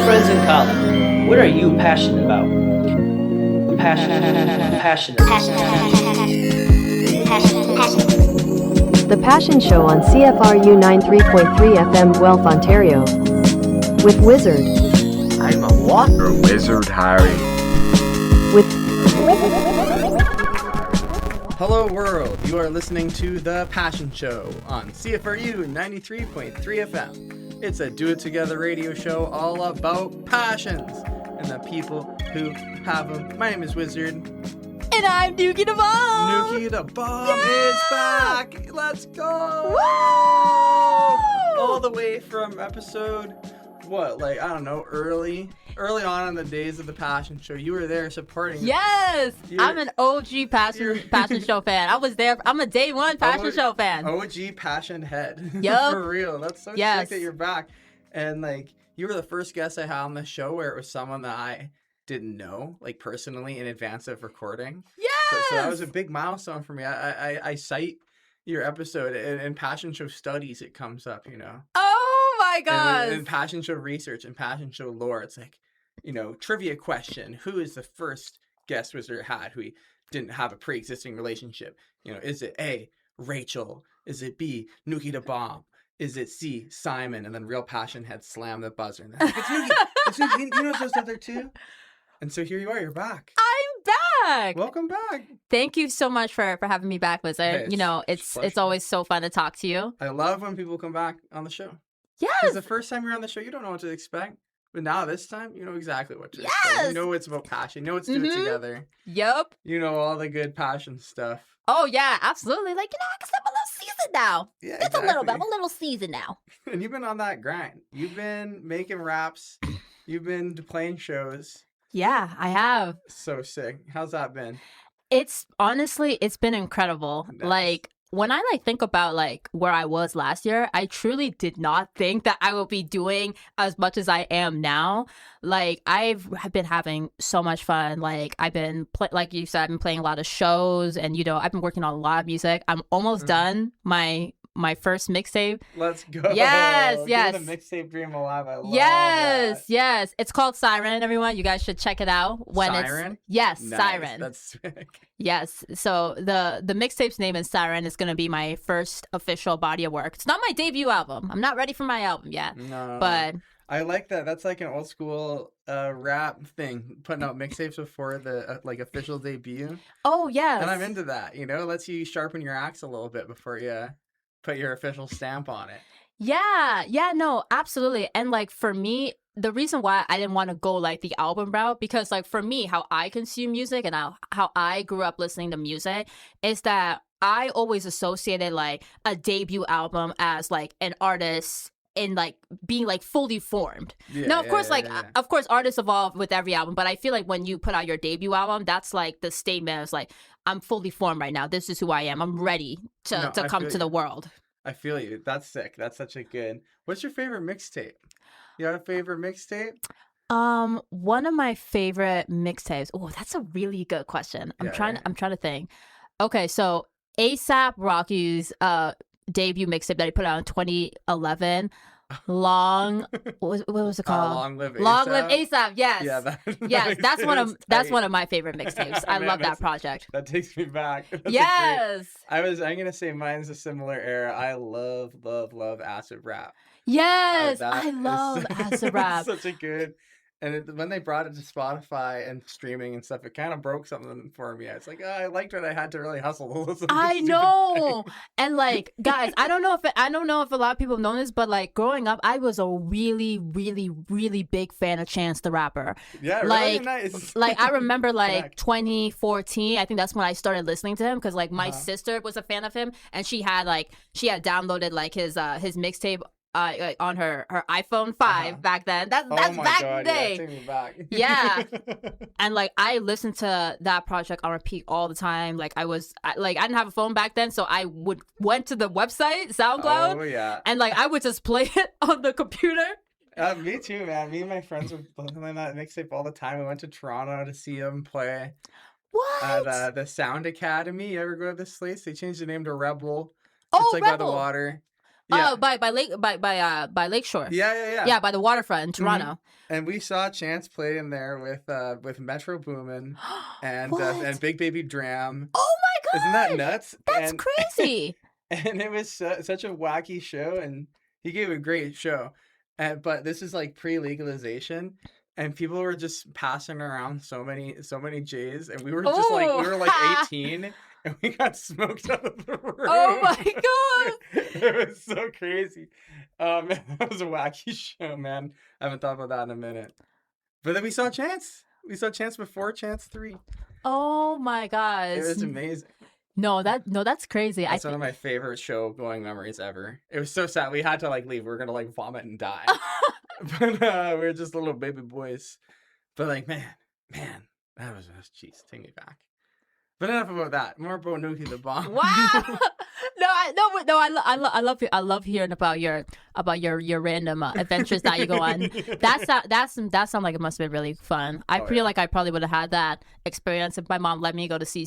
friends in common. What are you passionate about? Passionate. The Passion Show on CFRU 93.3 FM Guelph, Ontario. With Wizard. I'm a water wizard, Harry. With Hello world, you are listening to The Passion Show on CFRU 93.3 FM. It's a do-it-together radio show all about passions and the people who have them. My name is Wizard. And I'm NUKEY DA BOMB! NUKEY DA BOMB is back! Let's go! Woo! All the way from episode, early on in the days of the Passion Show. You were there supporting. Yes! I'm an OG Passion Show fan. I was there. I'm a day one Passion Show fan. OG Passion head. Yup. For real. That's so sick that you're back. And you were the first guest I had on the show where it was someone that I didn't know, personally in advance of recording. Yes! So that was a big milestone for me. I cite your episode in Passion Show studies. It comes up, Oh my gosh! And in Passion Show research and Passion Show lore, it's trivia question. Who is the first guest Wizard had who he didn't have a pre-existing relationship? Is it A, Rachel? Is it B, NUKEY DA BOMB? Is it C, Simon? And then Real Passion had slammed the buzzer. And it's NUKEY. It's NUKEY. You know those other two? And so here you are. You're back. I'm back! Welcome back. Thank you so much for having me back, Wizard. Hey, it's always so fun to talk to you. I love when people come back on the show. Yes! Because the first time you're on the show, you don't know what to expect. But now this time, you know exactly what to expect. You know it's about passion. You know it's do it together. Yup. You know all the good passion stuff. Oh, yeah, absolutely. I guess I'm a little seasoned now. Yeah, Just exactly. a little bit. I'm a little seasoned now. And you've been on that grind. You've been making raps. You've been playing shows. Yeah, I have. So sick. How's that been? It's been incredible. Nice. When I think about where I was last year, I truly did not think that I would be doing as much as I am now. I've been having so much fun. I've been like you said, I've been playing a lot of shows, and I've been working on a lot of music. I'm almost done my first mixtape. Let's go. Yes. Give the mixtape dream alive. I love Yes. that. It's called Siren, everyone. You guys should check it out. Siren? Yes, Nice. Siren. That's sick. Yes. So the mixtape's name is Siren. It's gonna be my first official body of work. It's not my debut album. I'm not ready for my album yet. No. But I like that. That's like an old school rap thing, putting out mixtapes before the official debut. oh yes. And I'm into that. Lets you sharpen your axe a little bit before you put your official stamp on it. Yeah, no, absolutely. And for me, the reason why I didn't want to go the album route, because for me, how I consume music and how I grew up listening to music is that I always associated a debut album as an artist in being fully formed. Yeah, Now, of course, yeah. of course, artists evolve with every album, but I feel when you put out your debut album, that's the statement is I'm fully formed right now. This is who I am. I'm ready to come to the world. I feel you. That's sick. That's such a good. What's your favorite mixtape? You got a favorite mixtape? One of my favorite mixtapes. Oh, that's a really good question. I'm trying to think. Okay, so ASAP Rocky's debut mixtape that he put out in 2011. What was it called? Long Live ASAP. Long Live ASAP. Yes. Yeah, yes, that's tight. one of my favorite mixtapes. I Man, love that project. That takes me back. That's Yes. I'm gonna say mine's a similar era. I love acid rap. Yes, That I love is- acid rap. Such a good. And when they brought it to Spotify and streaming and stuff, it kind of broke something for me. It's I liked it. I had to really hustle to listen to I this stupid know. thing. And guys, I don't know if a lot of people know this, but growing up, I was a really, really, really big fan of Chance the Rapper. Yeah, really nice. I remember Connect. 2014. I think that's when I started listening to him because my sister was a fan of him, and she had downloaded his mixtape on her iPhone 5 back then. That's Oh my back God, in the day. Yeah, take me back. Yeah. And I listened to that project on repeat all the time. I didn't have a phone back then, so I went to the website SoundCloud. Oh yeah. And I would just play it on the computer. Me too, man. Me and my friends were playing that mixtape all the time. We went to Toronto to see them play What? at the Sound Academy. You ever go to this place? They changed the name to Rebel. Oh, It's by the Rebel. water. Yeah. Oh, by Lakeshore. Yeah. Yeah, by the waterfront in Toronto. And we saw Chance play in there with Metro Boomin and What? Big Baby Dram. Oh my god! Isn't that nuts? That's And crazy. and it was such a wacky show, and he gave a great show. But this is like pre-legalization, and people were just passing around so many J's, and we were just like Oh. 18, and we got smoked out of the room. Oh my god! It was so crazy. That was a wacky show, man. I haven't thought about that in a minute. But then we saw Chance. We saw Chance before Chance 3. Oh my god! It was amazing. No, that's crazy. That's one of my favorite show going memories ever. It was so sad. We had to like leave. We were gonna like vomit and die. But we were just little baby boys. But like, man, that was jeez, take me back. But enough about that. More about NUKEY the Bomb. Wow. I love hearing about your random adventures that you go on. That sounds like it must have been really fun. I feel like I probably would have had that experience if my mom let me go see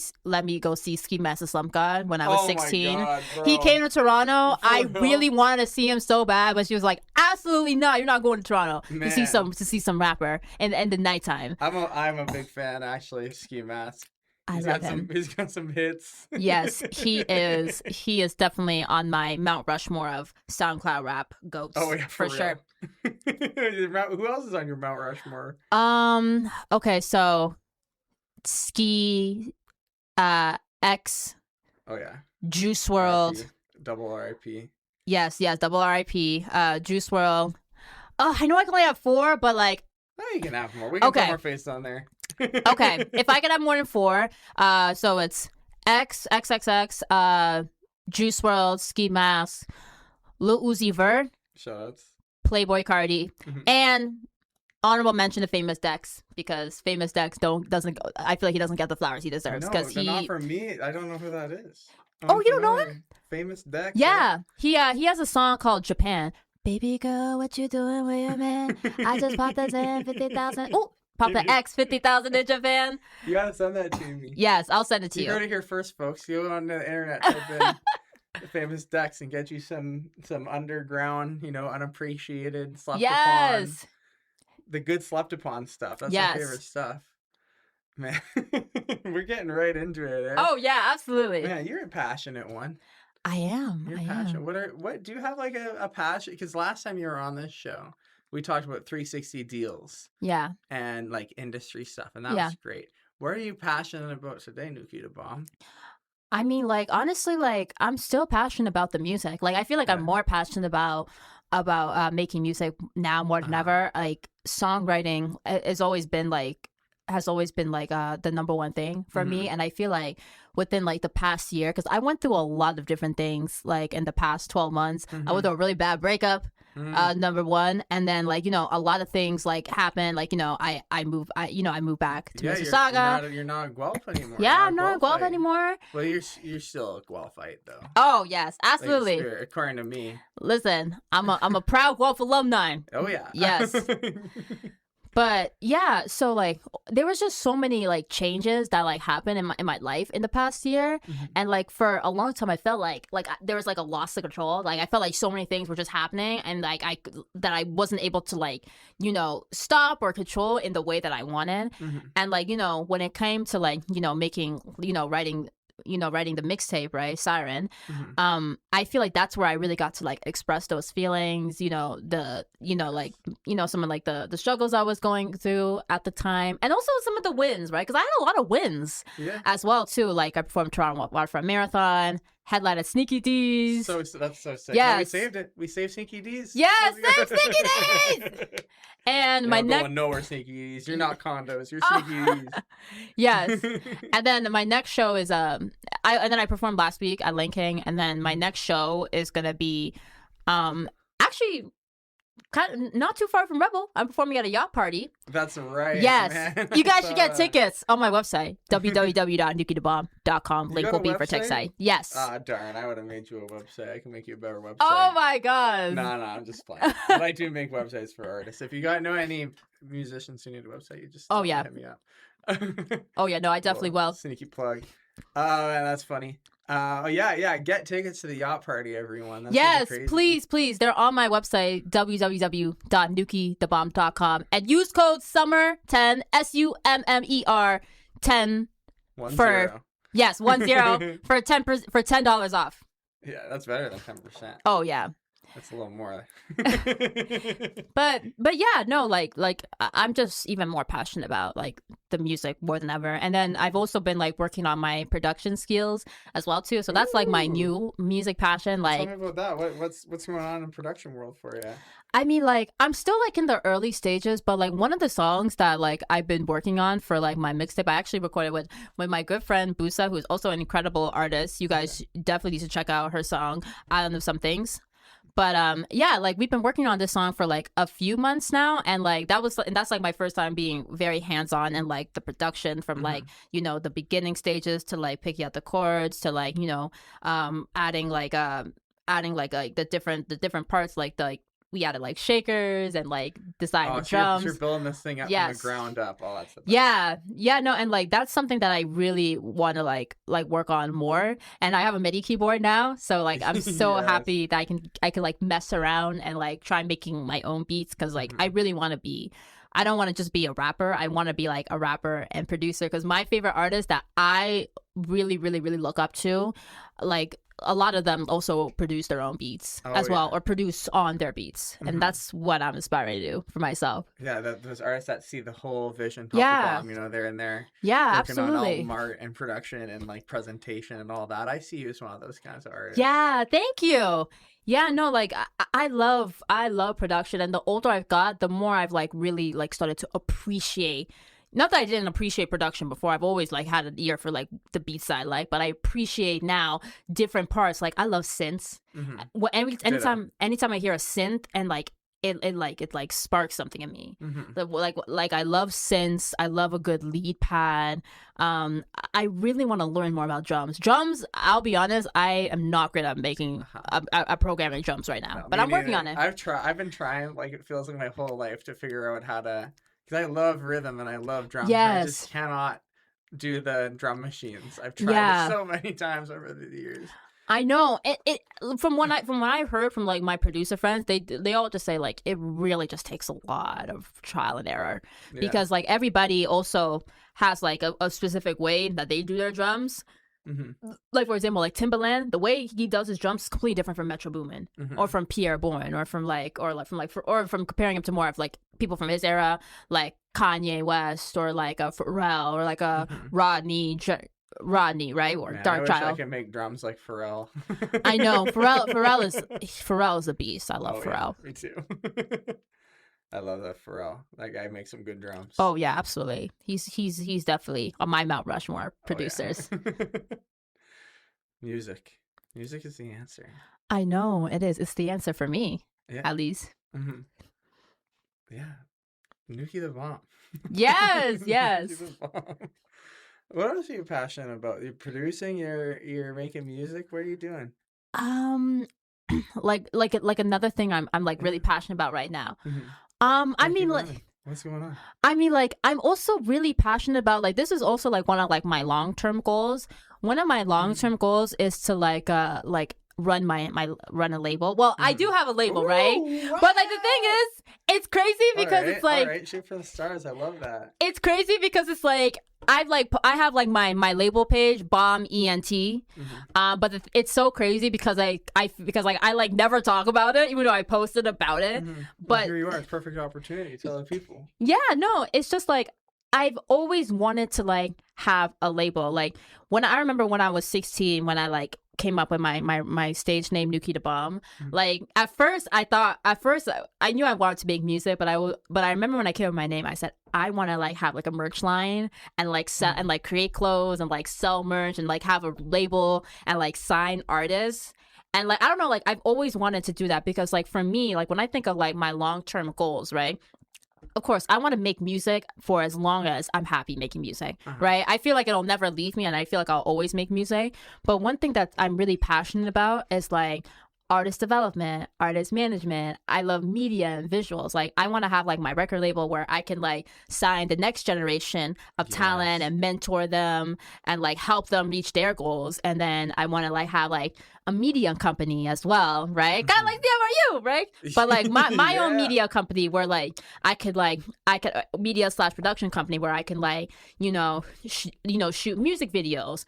Ski Master Slump God when I was 16. My God, He bro. came to Toronto. I Bro. really wanted to see him so bad, but she was like, "Absolutely not! You're not going to Toronto to see some rapper in the nighttime." I'm a big fan actually of Ski Mask. I love him. He's got some hits. Yes, he is. He is definitely on my Mount Rushmore of SoundCloud rap goats. Oh yeah, for sure. Who else is on your Mount Rushmore? Okay, so Ski, X, Oh yeah, Juice World. RIP. Double RIP. Yes, double RIP. Juice World. Oh, I know I can only have 4, but like, Oh, you can have more. We can Okay. put more face on there. okay, if I could have more than 4, so it's XXX, Juice World, Ski Mask, Lil Uzi Vert, Shoutouts. Playboy Cardi, Mhm. and honorable mention to Famous Dex, because Famous Dex I feel like he doesn't get the flowers he deserves, No, because they're not he for me. I don't know who that is. Oh, you don't know him? Famous Dex. yeah he has a song called Japan. Baby girl, what you doing with your man? I just popped the Zen 50,000. Oh, pop the X 50,000 in Japan. You gotta send that to me. Yes, I'll send it to You heard you. it here first, folks. Go on the internet, type in Famous Dex, and get you some underground, unappreciated, slept upon. Yes. The good slept upon stuff. That's Yes. my favorite stuff. Man, we're getting right into it. Eh? Oh yeah, absolutely. Man, you're a passionate one. I am. You're I passionate. am. What do you have like a passion? Because last time you were on this show, we talked about 360 deals Yeah. and like industry stuff, and that Yeah. was great. What are you passionate about today, NUKEY da Bomb? I mean, like, honestly, like, I'm still passionate about the music. Like, I feel like I'm Yeah. more passionate about making music now more than ever. Like, songwriting has always been like the number one thing for me. And I feel like within like the past year, because I went through a lot of different things like in the past 12 months. I went through a really bad breakup, number one, and then like a lot of things like happened. Like I moved back to Mississauga. You're not a Guelph anymore. Yeah, You're I'm not in Guelph Guelphite. anymore. Well, you're still a Guelphite though. Oh yes, Like, absolutely. according to me. Listen, I'm a proud Guelph alumni. Oh yeah. Yes. But yeah, so like there was just so many like changes that like happened in my life in the past year, and like for a long time I felt like there was like a loss of control. Like I felt like so many things were just happening, and like I wasn't able to like stop or control in the way that I wanted. And like when it came to like making writing the mixtape, right, Siren, I feel like that's where I really got to like express those feelings, some of like the struggles I was going through at the time, and also some of the wins, right, because I had a lot of wins as well too. Like I performed Toronto Waterfront Marathon, headlined at Sneaky D's. So that's so sick. Yes. No, we saved it. We saved Sneaky D's. Yes, save Sneaky D's. And my You're not next, going nowhere, Sneaky D's. You're not condos. You're Sneaky D's. yes. And then my next show is I performed last week at Linking, and then my next show is gonna be actually kind of not too far from Rebel. I'm performing at a yacht party. That's right. Yes. Man. You guys should I get saw that. tickets on my website, www.nukeydabomb.com. Link got will a be for website? tech site. Yes. Ah, darn. I would have made you a website. I can make you a better website. Oh my god. No, I'm just playing. But I do make websites for artists. If you know any musicians who need a website, you just Oh, yeah. hit me up. Oh yeah, no, I definitely will. Sneaky plug. Oh man, that's funny. Yeah. Get tickets to the yacht party, everyone. That's Yes, crazy. please. They're on my website, www.nukeythebomb.com, and use code SUMMER10, SUMMER 10 1 for 0. yes, 10 for $10 off. Yeah, that's better than 10%. Oh yeah. That's a little more. But yeah, no, like I'm just even more passionate about like the music more than ever. And then I've also been like working on my production skills as well too. So that's like my new music passion. Like, tell me about that. What's going on in production world for you? I mean, like, I'm still like in the early stages, but like one of the songs that like I've been working on for like my mixtape, I actually recorded with my good friend Busa, who's also an incredible artist. You guys definitely need to check out her song, Island of Some Things. But yeah, like we've been working on this song for like a few months now, and like that's like my first time being very hands-on and like the production from like, you know, the beginning stages to like picking out the chords to like, you know, adding like the different parts, like we added like shakers and like designing the drums. You're building this thing up from the ground up. Oh, that's the best. Yeah, no, and like that's something that I really want to like work on more. And I have a MIDI keyboard now, so like I'm so happy that I can like mess around and like try making my own beats, because like I really want to be. I don't want to just be a rapper. I want to be like a rapper and producer, because my favorite artists that I really look up to, like a lot of them also produce their own beats as well, or produce on their beats. And that's what I'm aspiring to do for myself. Yeah, those artists that see the whole vision top to bottom, you know, they're in there working absolutely on album art and production and like presentation and all that. I see you as one of those kinds of artists. Yeah, thank you. Yeah, no, like I love production, and the older I've got, the more I've like really like started to appreciate. Not that I didn't appreciate production before. I've always like had an ear for like the beats I like, but I appreciate now different parts. Like I love synths. Anytime I hear a synth and like it sparks something in me. Like I love synths. I love a good lead pad. I really want to learn more about drums. I'll be honest, I am not great at making a programming drums right now, but I'm working on it. I've been trying, like it feels like my whole life, to figure out how to, because I love rhythm and I love drums. Yes. I just cannot do the drum machines. I've tried it so many times over the years. I know it from what I heard from like my producer friends, they all just say like it really just takes a lot of trial and error, because like everybody also has like a specific way that they do their drums. Like for example, like Timbaland, the way he does his drums is completely different from Metro Boomin or from Pierre Bourne or from comparing him to more of like people from his era, like Kanye West or like a Pharrell or like a Rodney, right? Or Man, Dark I wish Child. I could make drums like Pharrell. I know Pharrell is a beast. I love Pharrell. Yeah, me too. I love that Pharrell. That guy makes some good drums. Oh yeah, absolutely. He's definitely on my Mount Rushmore producers. Music is the answer. I know it is. It's the answer for me, at least. Yeah, Nukey the Bomb. Yes. Nukey the Bomb. What else are you passionate about? You're producing. You're making music. What are you doing? Like another thing I'm like really passionate about right now. I mean, like, what's going on? I mean, like, I'm also really passionate about, like, this is also like one of like my long-term goals. One of my long-term goals is to like run run a label. Well, I do have a label, right? What? But like the thing is, it's crazy because it's like, all right, shoot for the stars. I love that. It's crazy because it's like I have like my label page, BOMB ENT. But it's so crazy because I like never talk about it, even though I posted about it. But here you are. It's a perfect opportunity to tell the people. Yeah, no, it's just like I've always wanted to like have a label. Like I remember when I was 16, when I like came up with my stage name, NUKEY DA BOMB. Like at first I knew I wanted to make music, but I remember when I came up with my name, I said I want to like have like a merch line and like sell and like create clothes and like sell merch and like have a label and like sign artists. And like I don't know, like I've always wanted to do that because like for me, like when I think of like my long-term goals, right? Of course, I want to make music for as long as I'm happy making music, right? I feel like it'll never leave me and I feel like I'll always make music. But one thing that I'm really passionate about is like artist development, artist management. I love media and visuals. Like I want to have like my record label where I can like sign the next generation of talent and mentor them and like help them reach their goals. And then I want to like have like a media company as well, right? Kind of like CFRU, right? But like my own media company where like I could media / production company where I can like shoot music videos,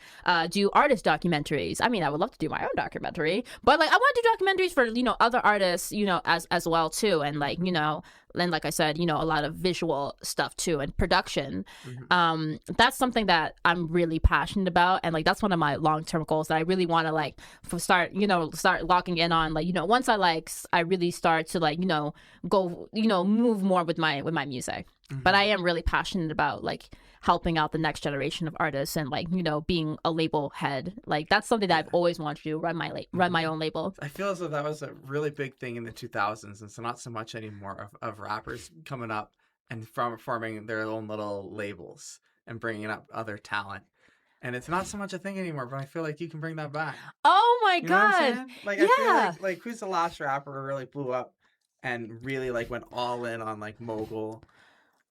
do artist documentaries. I mean, I would love to do my own documentary, but like I want to do documentaries for other artists, as well too, and like and like I said, a lot of visual stuff too and production. That's something that I'm really passionate about, and like that's one of my long-term goals that I really want to like start locking in on. Like once I really start to like go move more with my music. But I am really passionate about like helping out the next generation of artists and like being a label head. Like that's something that I've always wanted to do, run my own label. I feel as though that was a really big thing in the 2000s, and so not so much anymore of rappers coming up and forming their own little labels and bringing up other talent. And it's not so much a thing anymore, but I feel like you can bring that back. Oh my God. Like I feel like who's the last rapper who really blew up and really like went all in on like mogul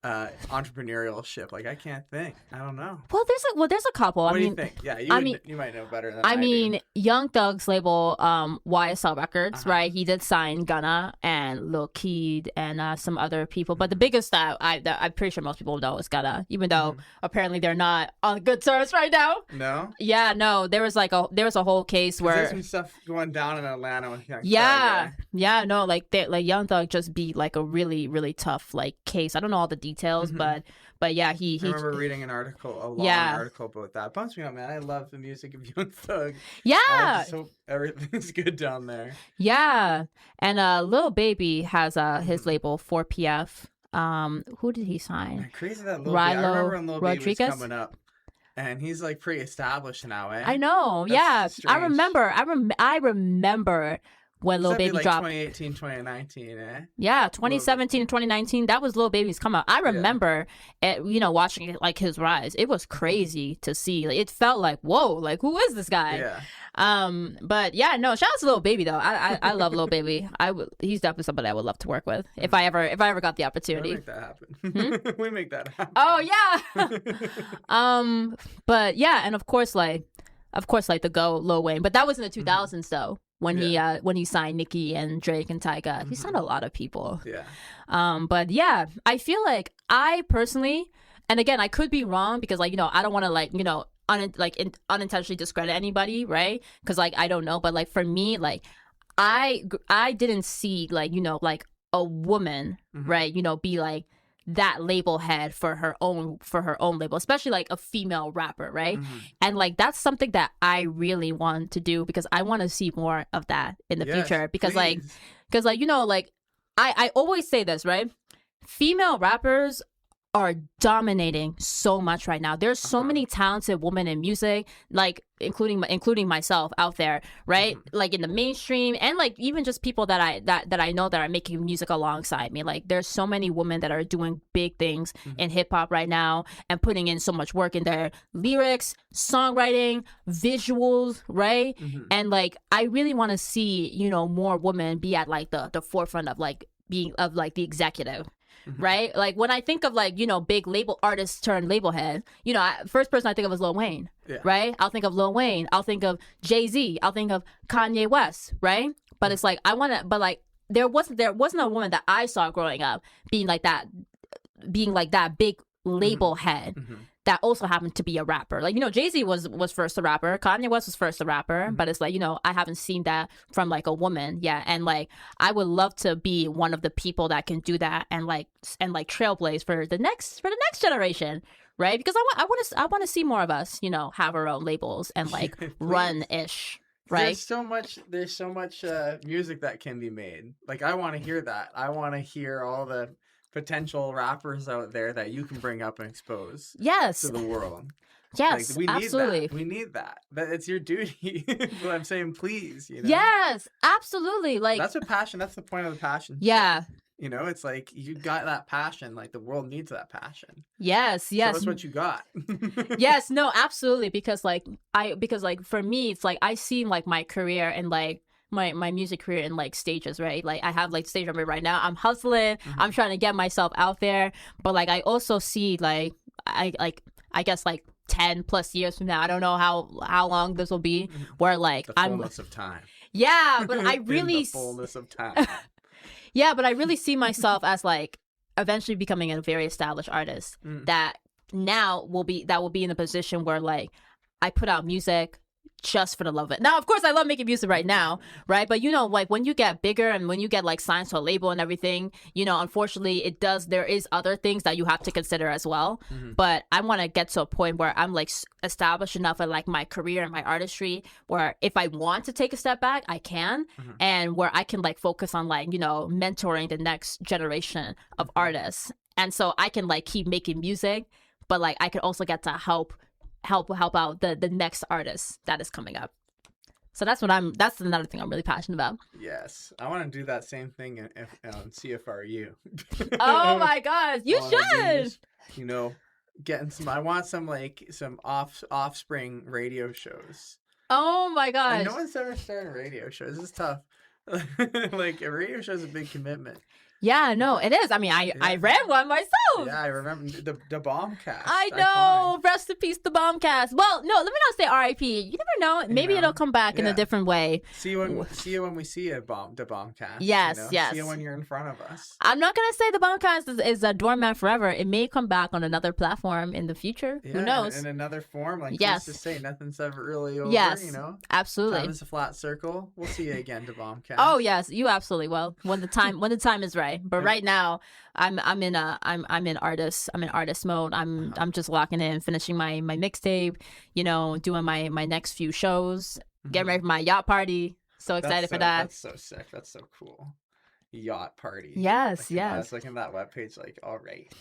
entrepreneurialship? Like I can't think. I don't know. Well, there's a couple. What do you think? Yeah, you might know better than I do. Young Thug's label, YSL Records, right? He did sign Gunna and Lil Keed and some other people, but the biggest that I'm pretty sure most people know is Gunna, even though apparently they're not on good terms right now. No. Yeah, no. There was a whole case where there's some stuff going down in Atlanta with Young Thug. Yeah, no, like Young Thug just beat like a really really tough like case. I don't know all the details, but yeah, he. I remember reading an article, a long article about that. Bumps me out, man. I love the music of Young Thug. Yeah. I just hope everything's good down there. Yeah, and Lil Baby has his label 4PF. Who did he sign? Crazy that Lil Baby. I remember when Lil Baby was coming up. And he's like pretty established now, eh? I know. That's strange. I remember when Lil Baby dropped. 2018, 2019, eh? Yeah, 2017 and 2019. That was Lil Baby's come out. I remember it, watching it, like his rise. It was crazy to see. Like, it felt like, whoa, like who is this guy? Yeah. But yeah, no, shout out to Lil Baby though. I love Lil Baby. He's definitely somebody I would love to work with if I ever got the opportunity. We make that happen. We make that happen. Oh yeah. But yeah, and of course the GOAT Lil Wayne. But that was in the 2000s though. When he signed Nicki and Drake and Tyga, he signed a lot of people. Yeah. But yeah, I feel like I personally, and again, I could be wrong because like I don't want to unintentionally discredit anybody, right? Because like I don't know, but like for me, like I didn't see like a woman, right? Be like that label head for her own label, especially like a female rapper, right? And like that's something that I really want to do because I want to see more of that in the future because like I always say this, right? Female rappers are dominating so much right now. There's so many talented women in music, like including myself out there, right? Like in the mainstream and like even just people that I know that are making music alongside me. Like there's so many women that are doing big things in hip hop right now and putting in so much work in their lyrics, songwriting, visuals, right? And like I really want to see, more women be at like the forefront of like being of like the executive. Right? Like when I think of like, big label artists turned label head, first person I think of is Lil Wayne, right? I'll think of Lil Wayne. I'll think of Jay-Z. I'll think of Kanye West, right? But it's like, there wasn't a woman that I saw growing up being like that big label head that also happened to be a rapper. Like, Jay-Z was first a rapper. Kanye West was first a rapper. But it's like, I haven't seen that from like a woman yet. And like, I would love to be one of the people that can do that and trailblaze for the next generation. Right? Because I want to see more of us, have our own labels and like run-ish. Right? There's so much music that can be made. Like, I want to hear that. I want to hear all the potential rappers out there that you can bring up and expose to the world. Yes, like, we absolutely. Need that. We need that. It's your duty. But I'm saying, please, Yes, absolutely. Like that's what passion. That's the point of the passion. Yeah. It's like you got that passion. Like the world needs that passion. Yes. So that's what you got. Yes. No. Absolutely. Because for me, it's like I see like my career and like my music career in like stages, right? Like I have like stage I'm in right now. I'm hustling. I'm trying to get myself out there. But like I also see like I guess like 10 plus years from now, I don't know how long this will be, where like The fullness of time. yeah, but I In really the fullness of time. yeah, but I really see myself as like eventually becoming a very established artist that now will be in a position where like I put out music just for the love of it. Now, of course, I love making music right now, right? But you know, like when you get bigger and when you get like signed to a label and everything, you know, unfortunately, there is other things that you have to consider as well. But I want to get to a point where I'm like established enough in like my career and my artistry, where if I want to take a step back, I can, and where I can like focus on like, you know, mentoring the next generation of artists. And so I can like keep making music, but like I can also get to help out the next artist that is coming up. So that's another thing I'm really passionate about. Yes, I want to do that same thing on CFRU. Oh my gosh, you should. You know, I want some offspring radio shows. Oh my gosh. And no one's ever started radio shows. This is tough. Like a radio show is a big commitment. Yeah, no, it is. I mean, I ran one myself. Yeah, I remember the Bombcast. I know. Iconic. Rest in peace, the Bombcast. Well, no, let me not say R.I.P. You never know. Maybe it'll come back in a different way. See you when we see the Bombcast. Yes, you know? yes. See you when you're in front of us. I'm not gonna say the Bombcast is a doormat forever. It may come back on another platform in the future. Yeah, who knows? In another form, like yes. Just to say, nothing's ever really over. Yes, you know, absolutely. Time is a flat circle. We'll see you again, the Bombcast. Oh yes, you absolutely will when the time is right. But right now, I'm in artist mode. I'm just locking in, finishing my mixtape, you know, doing my next few shows, getting ready for my yacht party. So excited for that. That's so sick. That's so cool. Yacht party. Yes, yes. I yes. was looking at that webpage like, all right.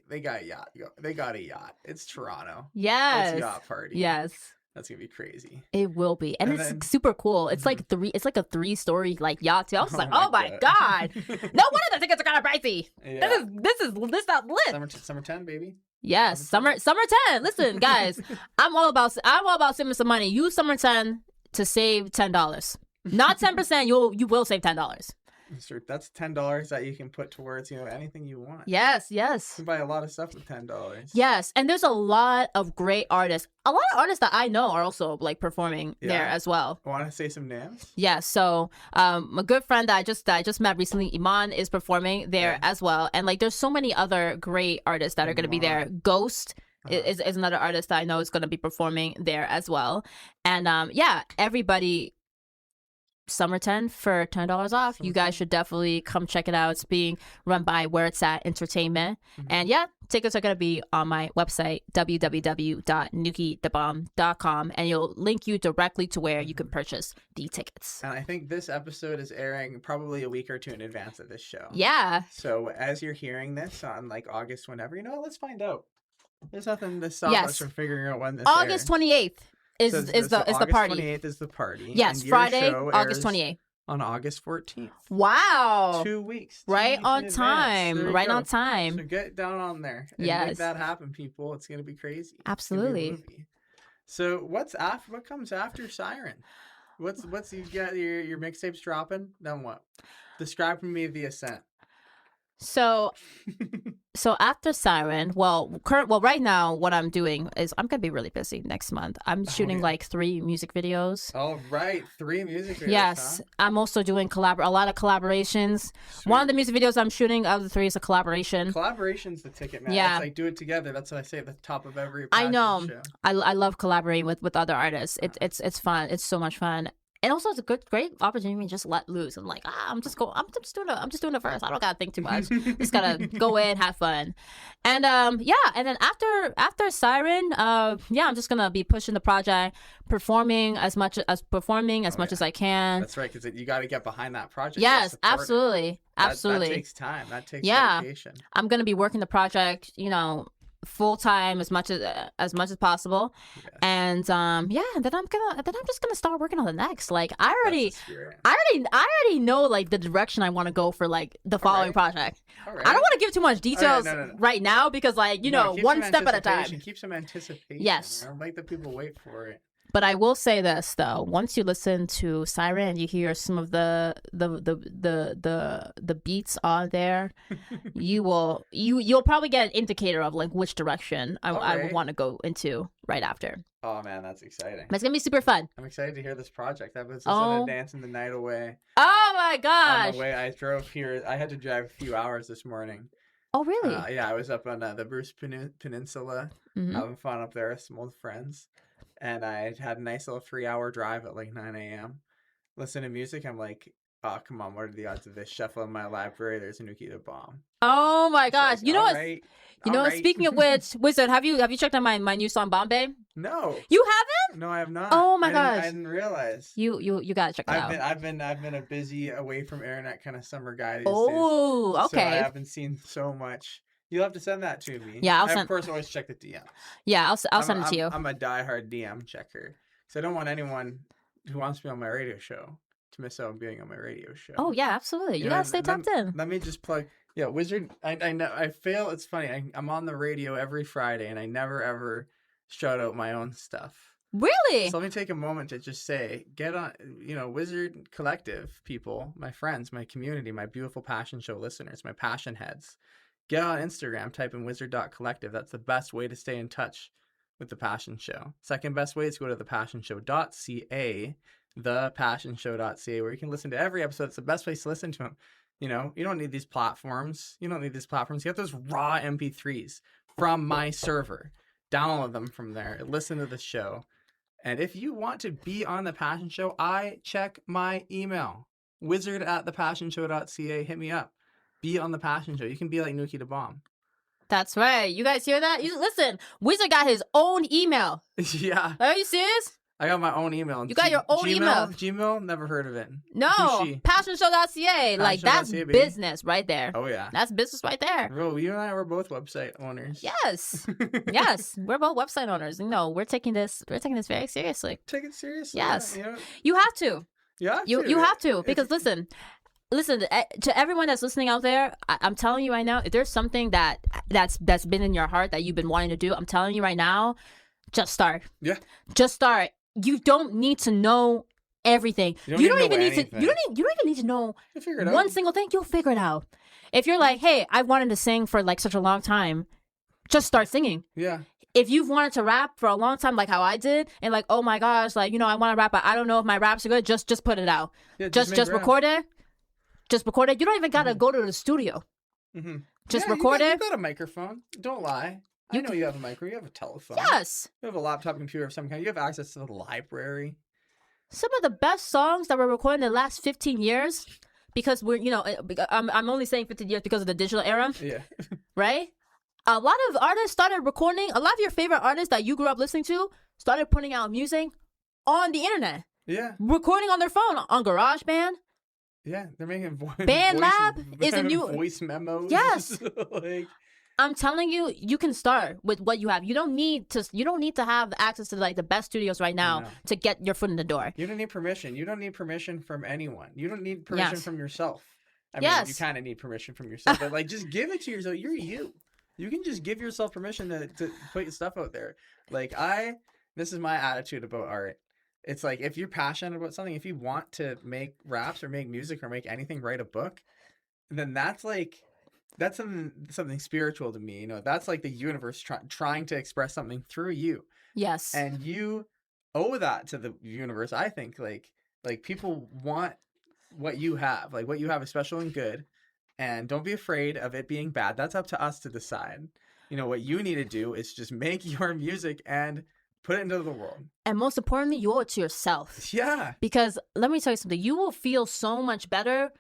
They got a yacht. They got a yacht. It's Toronto. Yes. It's yacht party. Yes. That's gonna be crazy. It will be, and it's then, super cool. It's like it's like a 3-story like yacht too. I was like, oh my god! No wonder the tickets are kind of pricey. Yeah. This not lit. Summer 10, baby. Yes, summer 10. Listen, guys, I'm all about saving some money. Use summer 10 to save $10. Not 10%. You will save $10. That's $10 that you can put towards, you know, anything you want. Yes. You can buy a lot of stuff with $10. Yes, and there's a lot of great artists. A lot of artists that I know are also like performing there as well. Want to say some names? Yeah, so a good friend that I just met recently, Iman, is performing there as well. And like there's so many other great artists that are going to be there. Ghost is another artist that I know is going to be performing there as well. And everybody, Summer 10 for $10 off. You guys should definitely come check it out. It's being run by Where It's At Entertainment. And tickets are going to be on my website, www.NUKEYDABOMB.com, and it'll link you directly to where you can purchase the tickets. And I think this episode is airing probably a week or two in advance of this show. Yeah. So as you're hearing this on like August, whenever, you know, let's find out. There's nothing to stop us from figuring out when this August 28th. Is the party. August 28th is the party. Yes, Friday, August 28th. On August 14th. Wow. 2 weeks. Right on time. Right on time. So get down on there and make that happen, people. It's going to be crazy. Absolutely. So what comes after Siren? What's you got your mixtapes dropping? Then what? Describe for me the ascent. So after Siren, right now what I'm doing is I'm gonna be really busy next month. I'm shooting like 3 music videos. Oh right, 3 music videos. Yes, huh? I'm also doing a lot of collaborations. Sweet. One of the music videos I'm shooting of the 3 is a collaboration. Collaboration's the ticket, man. Yeah, it's like do it together. That's what I say at the top of every. I know. Show. I love collaborating with other artists. It's fun. It's so much fun. And also, it's a great opportunity to just let loose. I'm like, I'm just doing it first. I don't gotta think too much. Just gotta go in, have fun, and and then after Siren, I'm just gonna be pushing the project, performing as much as I can. That's right, because you got to get behind that project. Yes, absolutely. That takes time. That takes dedication. I'm gonna be working the project, you know, full time as much as possible, and then I'm just gonna start working on the next. Like I already know like the direction I want to go for like the following project. I don't want to give too much details right now because like one step at a time. Keep some anticipation. Yes, Make the people wait for it. But I will say this though: once you listen to Siren and you hear some of the beats on there, you'll probably get an indicator of like which direction I would want to go into right after. Oh man, that's exciting. But it's gonna be super fun. I'm excited to hear this project. I was listening to Dancing the Night Away. Oh my gosh! On the way I drove here, I had to drive a few hours this morning. Oh really? Yeah, I was up on the Bruce Peninsula, having fun up there with some old friends. And I had a nice little 3-hour drive at like 9 a.m. Listening to music, I'm like, oh, come on, what are the odds of this? Shuffle in my library, there's a NUKEY DA BOMB. Oh my gosh. Like, you know what? Speaking of which, Wizard, have you checked out my new song BOMB BAE? No. You haven't? No, I have not. Oh my gosh. I didn't realize. You gotta check that out. I've been a busy away from internet kind of summer guy these days. Oh, okay. So I haven't seen so much. You'll have to send that to me. Yeah, I of course always check the DMs. Yeah, I'll send it to you. I'm a diehard DM checker. So I don't want anyone who wants to be on my radio show to miss out on being on my radio show. Oh yeah, absolutely. You gotta stay tapped in. Let me just plug. Yeah, Wizard. I know. I fail. It's funny. I'm on the radio every Friday, and I never ever shout out my own stuff. Really? So let me take a moment to just say, get on. Wizard Collective people, my friends, my community, my beautiful Passion Show listeners, my passion heads. Get on Instagram, type in wizard.collective. That's the best way to stay in touch with the Passion Show. Second best way is to go to thepassionshow.ca, thepassionshow.ca, where you can listen to every episode. It's the best place to listen to them. You don't need these platforms. You get those raw MP3s from my server. Download them from there. Listen to the show. And if you want to be on the Passion Show, I check my email. wizard@thepassionshow.ca. Hit me up. Be on the Passion Show. You can be like NUKEY DA BOMB. That's right. You guys hear that? Listen, Wizard got his own email. Yeah. Are you serious? I got my own email. You got your own email? Gmail? Never heard of it. No. PassionShow.ca. Like, that's business right there. Oh, yeah. That's business right there. Bro, you and I were both website owners. Yes. Yes. We're both website owners. We're taking this very seriously. Take it seriously. Yes. Yeah, You have to. Yeah. You have to. Because listen, to everyone that's listening out there, I'm telling you right now, if there's something that's been in your heart that you've been wanting to do, I'm telling you right now, just start. Yeah. Just start. You don't need to know everything. You don't even need to know one single thing. You'll figure it out. If you're like, hey, I wanted to sing for like such a long time, just start singing. Yeah. If you've wanted to rap for a long time, like how I did, and like, oh my gosh, like, I want to rap, but I don't know if my raps are good, just put it out. Yeah, just record it. Just record it. You don't even gotta go to the studio. Mm-hmm. Just record it. You got a microphone. Don't lie. I know you have a microphone. You have a telephone. Yes. You have a laptop computer of some kind. You have access to the library. Some of the best songs that were recorded in the last 15 years, because I'm only saying 15 years because of the digital era. Yeah. Right? A lot of artists started recording. A lot of your favorite artists that you grew up listening to started putting out music on the internet. Yeah. Recording on their phone on GarageBand. Yeah, they're making BandLab is a new voice memos. Yes. I'm telling you, you can start with what you have. You don't need to have access to like the best studios right now to get your foot in the door. You don't need permission. You don't need permission from anyone. You don't need permission from yourself. I mean, you kind of need permission from yourself, but like just give it to yourself. You're you. You can just give yourself permission to put your stuff out there. Like this is my attitude about art. It's like, if you're passionate about something, if you want to make raps or make music or make anything, write a book, then that's something spiritual to me. That's like the universe trying to express something through you. Yes. And you owe that to the universe. I think like people want what you have. Like, what you have is special and good. And don't be afraid of it being bad. That's up to us to decide. What you need to do is just make your music and put it into the world. And most importantly, you owe it to yourself. Yeah. Because let me tell you something. You will feel so much better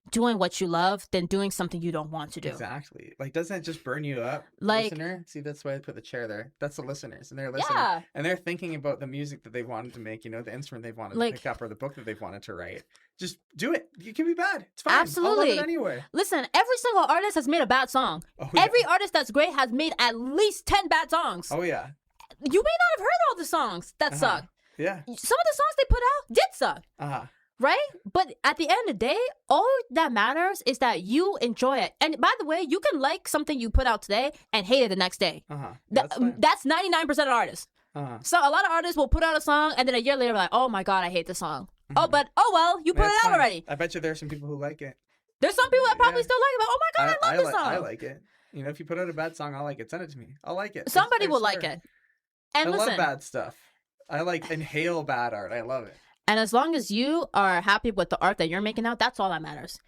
doing what you love than doing something you don't want to do. Exactly. Like, doesn't it just burn you up, like, listener? See, that's why I put the chair there. That's the listeners. And they're listening. Yeah. And they're thinking about the music that they wanted to make, the instrument they've wanted to pick up, or the book that they've wanted to write. Just do it. You can be bad. It's fine. Absolutely. I'll love it anyway. Listen, every single artist has made a bad song. Oh, yeah. Every artist that's great has made at least 10 bad songs. Oh, yeah. You may not have heard all the songs that suck. Yeah. Some of the songs they put out did suck. Right? But at the end of the day, all that matters is that you enjoy it. And by the way, you can like something you put out today and hate it the next day. That's 99% of artists. So a lot of artists will put out a song and then a year later, like, oh my god, I hate this song. Oh, but oh well, you put it out already. I bet you there's some people who like it. There's some people that probably still like it, but oh my god, I love this song. I like it. You know, if you put out a bad song, I'll like it. Send it to me. I'll like it. Somebody will like it. And I listen, love bad stuff. I like inhale bad art. I love it. And as long as you are happy with the art that you're making out, that's all that matters.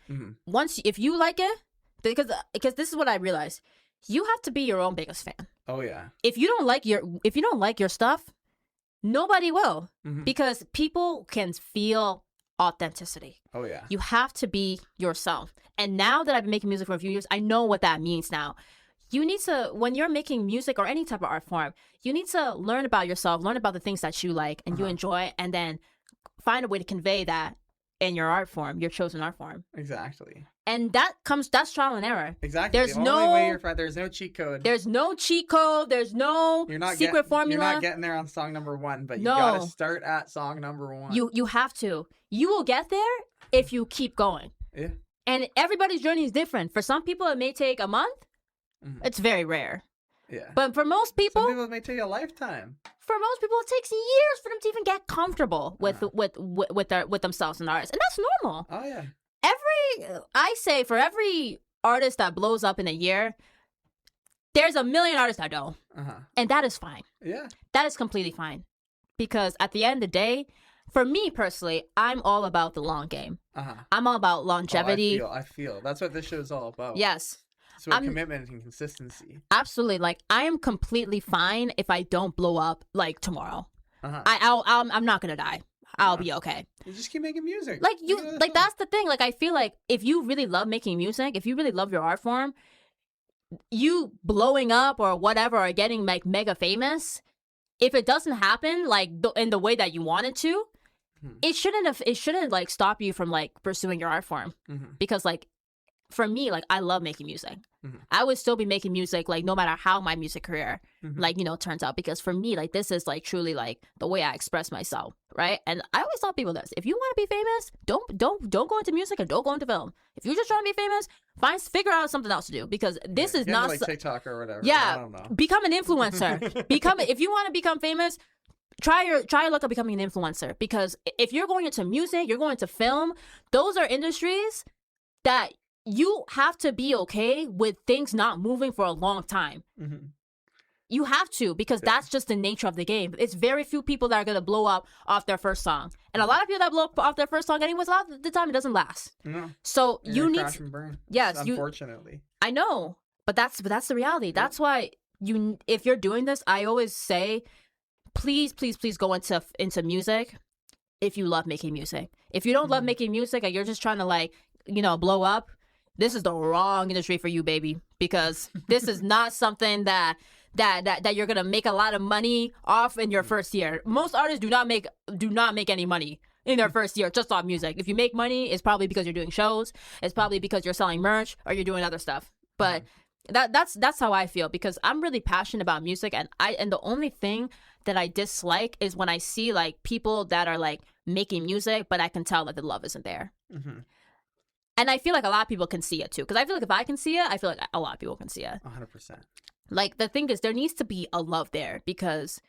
If you like it, because this is what I realized, you have to be your own biggest fan. Oh yeah. If you don't like your stuff, nobody will, because people can feel authenticity. Oh yeah. You have to be yourself. And now that I've been making music for a few years, I know what that means now. You need to, when you're making music or any type of art form, you need to learn about yourself, learn about the things that you like and you enjoy, and then find a way to convey that in your art form, your chosen art form. Exactly. And that's trial and error. Exactly. There's There's no cheat code. There's no cheat code. There's no secret formula. You're not getting there on song number 1, but you gotta start at song number 1. You have to. You will get there if you keep going. Yeah. And everybody's journey is different. For some people, it may take a month. It's very rare. Yeah. But for most people, some people it may take a lifetime. For most people, it takes years for them to even get comfortable with themselves and artists, and that's normal. Oh yeah. I say for every artist that blows up in a year, there's a million artists that don't, and that is fine. Yeah. That is completely fine, because at the end of the day, for me personally, I'm all about the long game. I'm all about longevity. I feel. That's what this show is all about. Yes. It's about commitment and consistency. Absolutely. Like, I am completely fine if I don't blow up, like, tomorrow. I'm not gonna die. I'll be okay. You just keep making music. Like that's the thing. Like, I feel like if you really love making music, if you really love your art form, you blowing up or whatever or getting like mega famous, if it doesn't happen like in the way that you want it to, it shouldn't like stop you from like pursuing your art form. Because like, for me, like, I love making music. I would still be making music, like, no matter how my music career, like, you know, turns out. Because for me, like, this is, like, truly, like, the way I express myself, right? And I always tell people this. If you want to be famous, don't go into music and don't go into film. If you're just trying to be famous, figure out something else to do. Because this is not... like TikTok or whatever. Yeah. I don't know. Become an influencer. If you want to become famous... Try your luck at becoming an influencer. Because if you're going into music, you're going into film, those are industries that you have to be okay with things not moving for a long time. You have to, because that's just the nature of the game. It's very few people that are going to blow up off their first song. And a lot of people that blow up off their first song anyways, a lot of the time it doesn't last. No. So you need crash and burn. Yes, unfortunately. I know, but that's the reality. That's why if you're doing this, I always say, please go into music if you love making music. If you don't love making music and you're just trying to, like, you know, blow up, this is the wrong industry for you, baby, because this is not something that you're gonna make a lot of money off in your first year. Most artists do not make any money in their first year just off music. If you make money, it's probably because you're doing shows. It's probably because you're selling merch or you're doing other stuff. But that's how I feel, because I'm really passionate about music, and the only thing that I dislike is when I see like people that are like making music, but I can tell that the love isn't there. And I feel like a lot of people can see it too. Because I feel like if I can see it, I feel like a lot of people can see it. 100%. Like, the thing is, there needs to be a love there. Because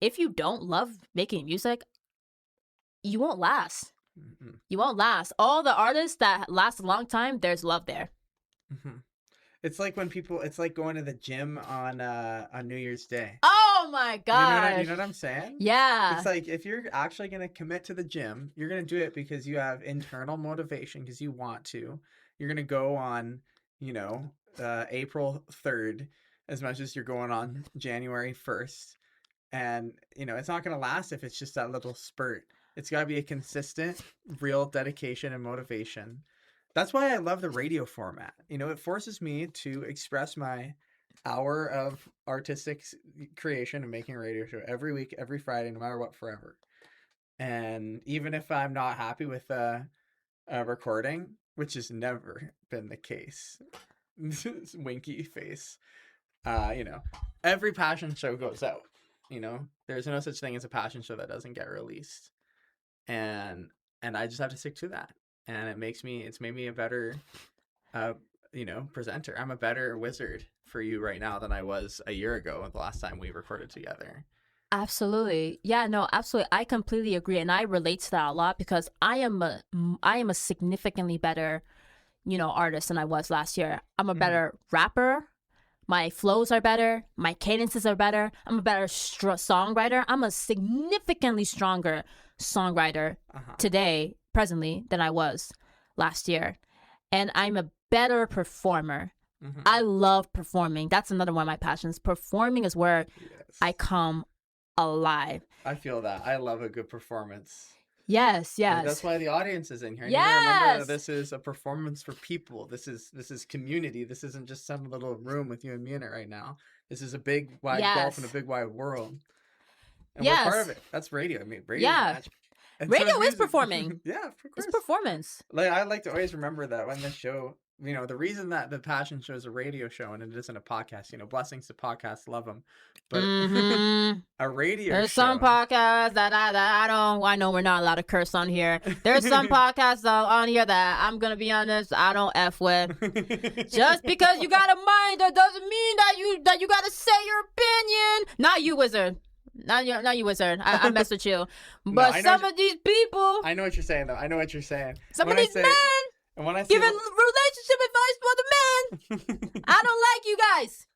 if you don't love making music, you won't last. You won't last. All the artists that last a long time, there's love there. It's like when people, it's like going to the gym on New Year's Day. Oh my god! You know what I'm saying? Yeah. It's like, if you're actually gonna commit to the gym, you're gonna do it because you have internal motivation, because you want to. You're gonna go on, you know, April 3rd as much as you're going on January 1st, and you know it's not gonna last if it's just that little spurt. It's gotta be a consistent, real dedication and motivation. That's why I love the radio format. You know, it forces me to express my hour of artistic creation and making a radio show every week, every Friday, no matter what, forever. And even if I'm not happy with a recording, which has never been the case, winky face, you know, every passion show goes out. You know, there's no such thing as a passion show that doesn't get released. And I just have to stick to that. And it's made me a better, you know, presenter. I'm a better wizard for you right now than I was a year ago, the last time we recorded together. Absolutely. Yeah, no, absolutely. I completely agree. And I relate to that a lot because I am a significantly better, artist than I was last year. I'm a better rapper. My flows are better. My cadences are better. I'm a better songwriter. I'm a significantly stronger songwriter today, presently, than I was last year. And I'm a better performer. I love performing. That's another one of my passions. Performing is where I come alive. I feel that. I love a good performance. Yes. Like, that's why the audience is in here. Yes. You gotta remember that this is a performance for people. This is community. This isn't just some little room with you and me in it right now. This is a big wide gulf and a big wide world. And we're part of it. That's radio. I mean, radio is magic. And radio is performing. Yeah, of course. It's performance. Like I like to always remember that when the show, the reason that the Passion Show is a radio show and it isn't a podcast, blessings to podcasts, love them. But a radio There's show. some podcasts that I know we're not allowed to curse on here. There's some podcasts on here that I'm going to be honest, I don't F with. Just because you got a mind, that doesn't mean that you got to say your opinion. Not you, Wizard. Not you, Wizard. I mess with you. But some of these people. I know what you're saying, though. I know what you're saying. Some of these men. And when I giving relationship advice for the men. I don't like you guys.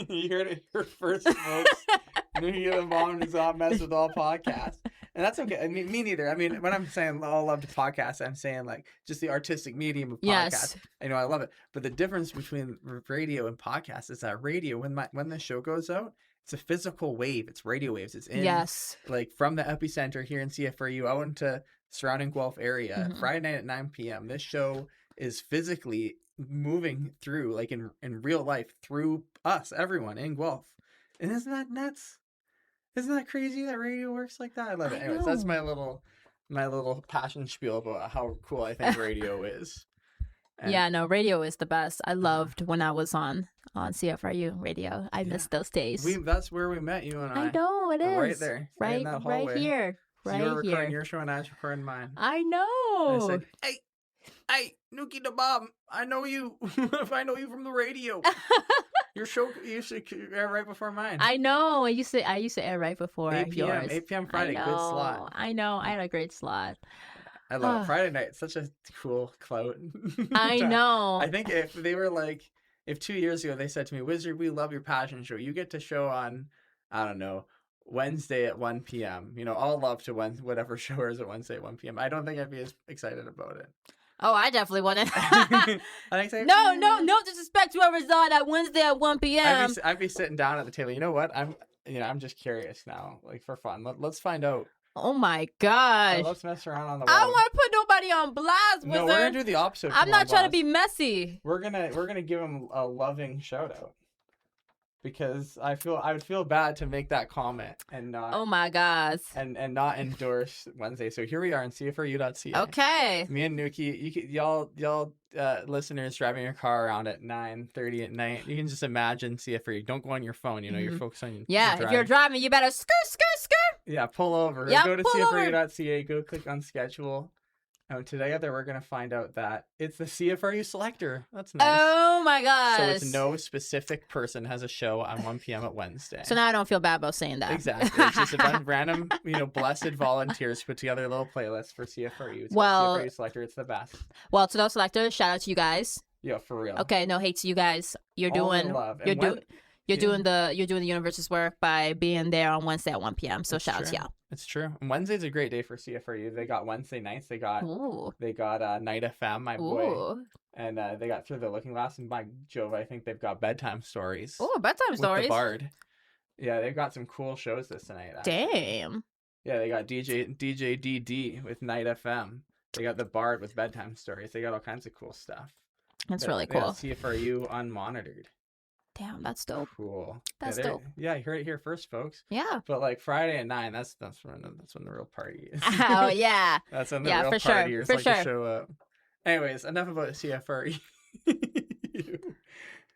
You heard it here first, folks. NUKEY Da BOMB does not mess with all podcasts. And that's okay. I mean, me neither. I mean, when I'm saying all love to podcasts, I'm saying like just the artistic medium of podcasts. Yes. I love it. But the difference between radio and podcast is that radio, when the show goes out, it's a physical wave. It's radio waves. It's in like from the epicenter here in CFRU out into surrounding Guelph area. Friday night at 9 p.m. This show is physically moving through, like in real life, through us, everyone in Guelph. And isn't that nuts? Isn't that crazy that radio works like that? I love it. Anyways, that's my little passion spiel about how cool I think radio is. And radio is the best. I loved when I was on CFRU radio. I miss those days. That's where we met, you and I. I know, it is. Right there. Right, in that hallway. right here. So right you were recording here. your show and I was recording mine. I know. And I said, hey, NUKEY Da BOMB, I know you. If I know you from the radio. Your show used to air right before mine. I know. I used to air right before 8 p.m. yours. 8 p.m. Friday, good slot. I know. I had a great slot. I love it. Friday night, such a cool clout. I know. I think if they were like, if 2 years ago they said to me, Wizard, we love your passion show. You get to show on, I don't know, Wednesday at 1 p.m. All love to whatever show is at Wednesday at 1 p.m. I don't think I'd be as excited about it. Oh, I definitely wouldn't. No disrespect to whoever's on at Wednesday at 1 p.m. I'd be sitting down at the table. You know what? I'm just curious now, like for fun. Let's find out. Oh my gosh. Let's mess around on the I don't want to put nobody on blast, Wizard. No, we're gonna do the opposite. I'm not trying to be messy. We're gonna give him a loving shout out. Because I would feel bad to make that comment and not. Oh my gosh. And not endorse Wednesday. So here we are on CFRU.ca. Okay. Me and NUKEY, y'all listeners driving your car around at 9:30 at night. You can just imagine CFRU. Don't go on your phone. You're focused on your if you're driving, you better skirt. Yeah, pull over. Yeah, go to pull CFRU.ca. Go click on schedule. Together we're going to find out that it's the CFRU selector. That's nice. Oh my gosh. So it's no specific person has a show on 1 p.m. at Wednesday. So now I don't feel bad about saying that. Exactly. It's just a bunch of random, blessed volunteers put together a little playlist for CFRU. It's CFRU selector. It's the best. Well, to those selectors, shout out to you guys. Yeah, for real. Okay, no hate to you guys. You're All doing in love. You're doing the universe's work by being there on Wednesday at 1 p.m. So shout out to y'all. It's true. And Wednesday's a great day for CFRU. They got Wednesday nights. They got Night FM, my boy. And they got Through the Looking Glass. And by Jove, I think they've got Bedtime Stories. Oh, Bedtime Stories. With the Bard. Yeah, they've got some cool shows this night. Actually. Damn. Yeah, they got DJ DD with Night FM. They got the Bard with Bedtime Stories. They got all kinds of cool stuff. That's really cool. CFRU Unmonitored. Damn, that's dope. Cool. That's dope. Yeah, you heard it here first, folks. Yeah. But like Friday at 9, that's when the real party is. Oh yeah. That's when the real partiers to show up. Anyways, enough about CFRU.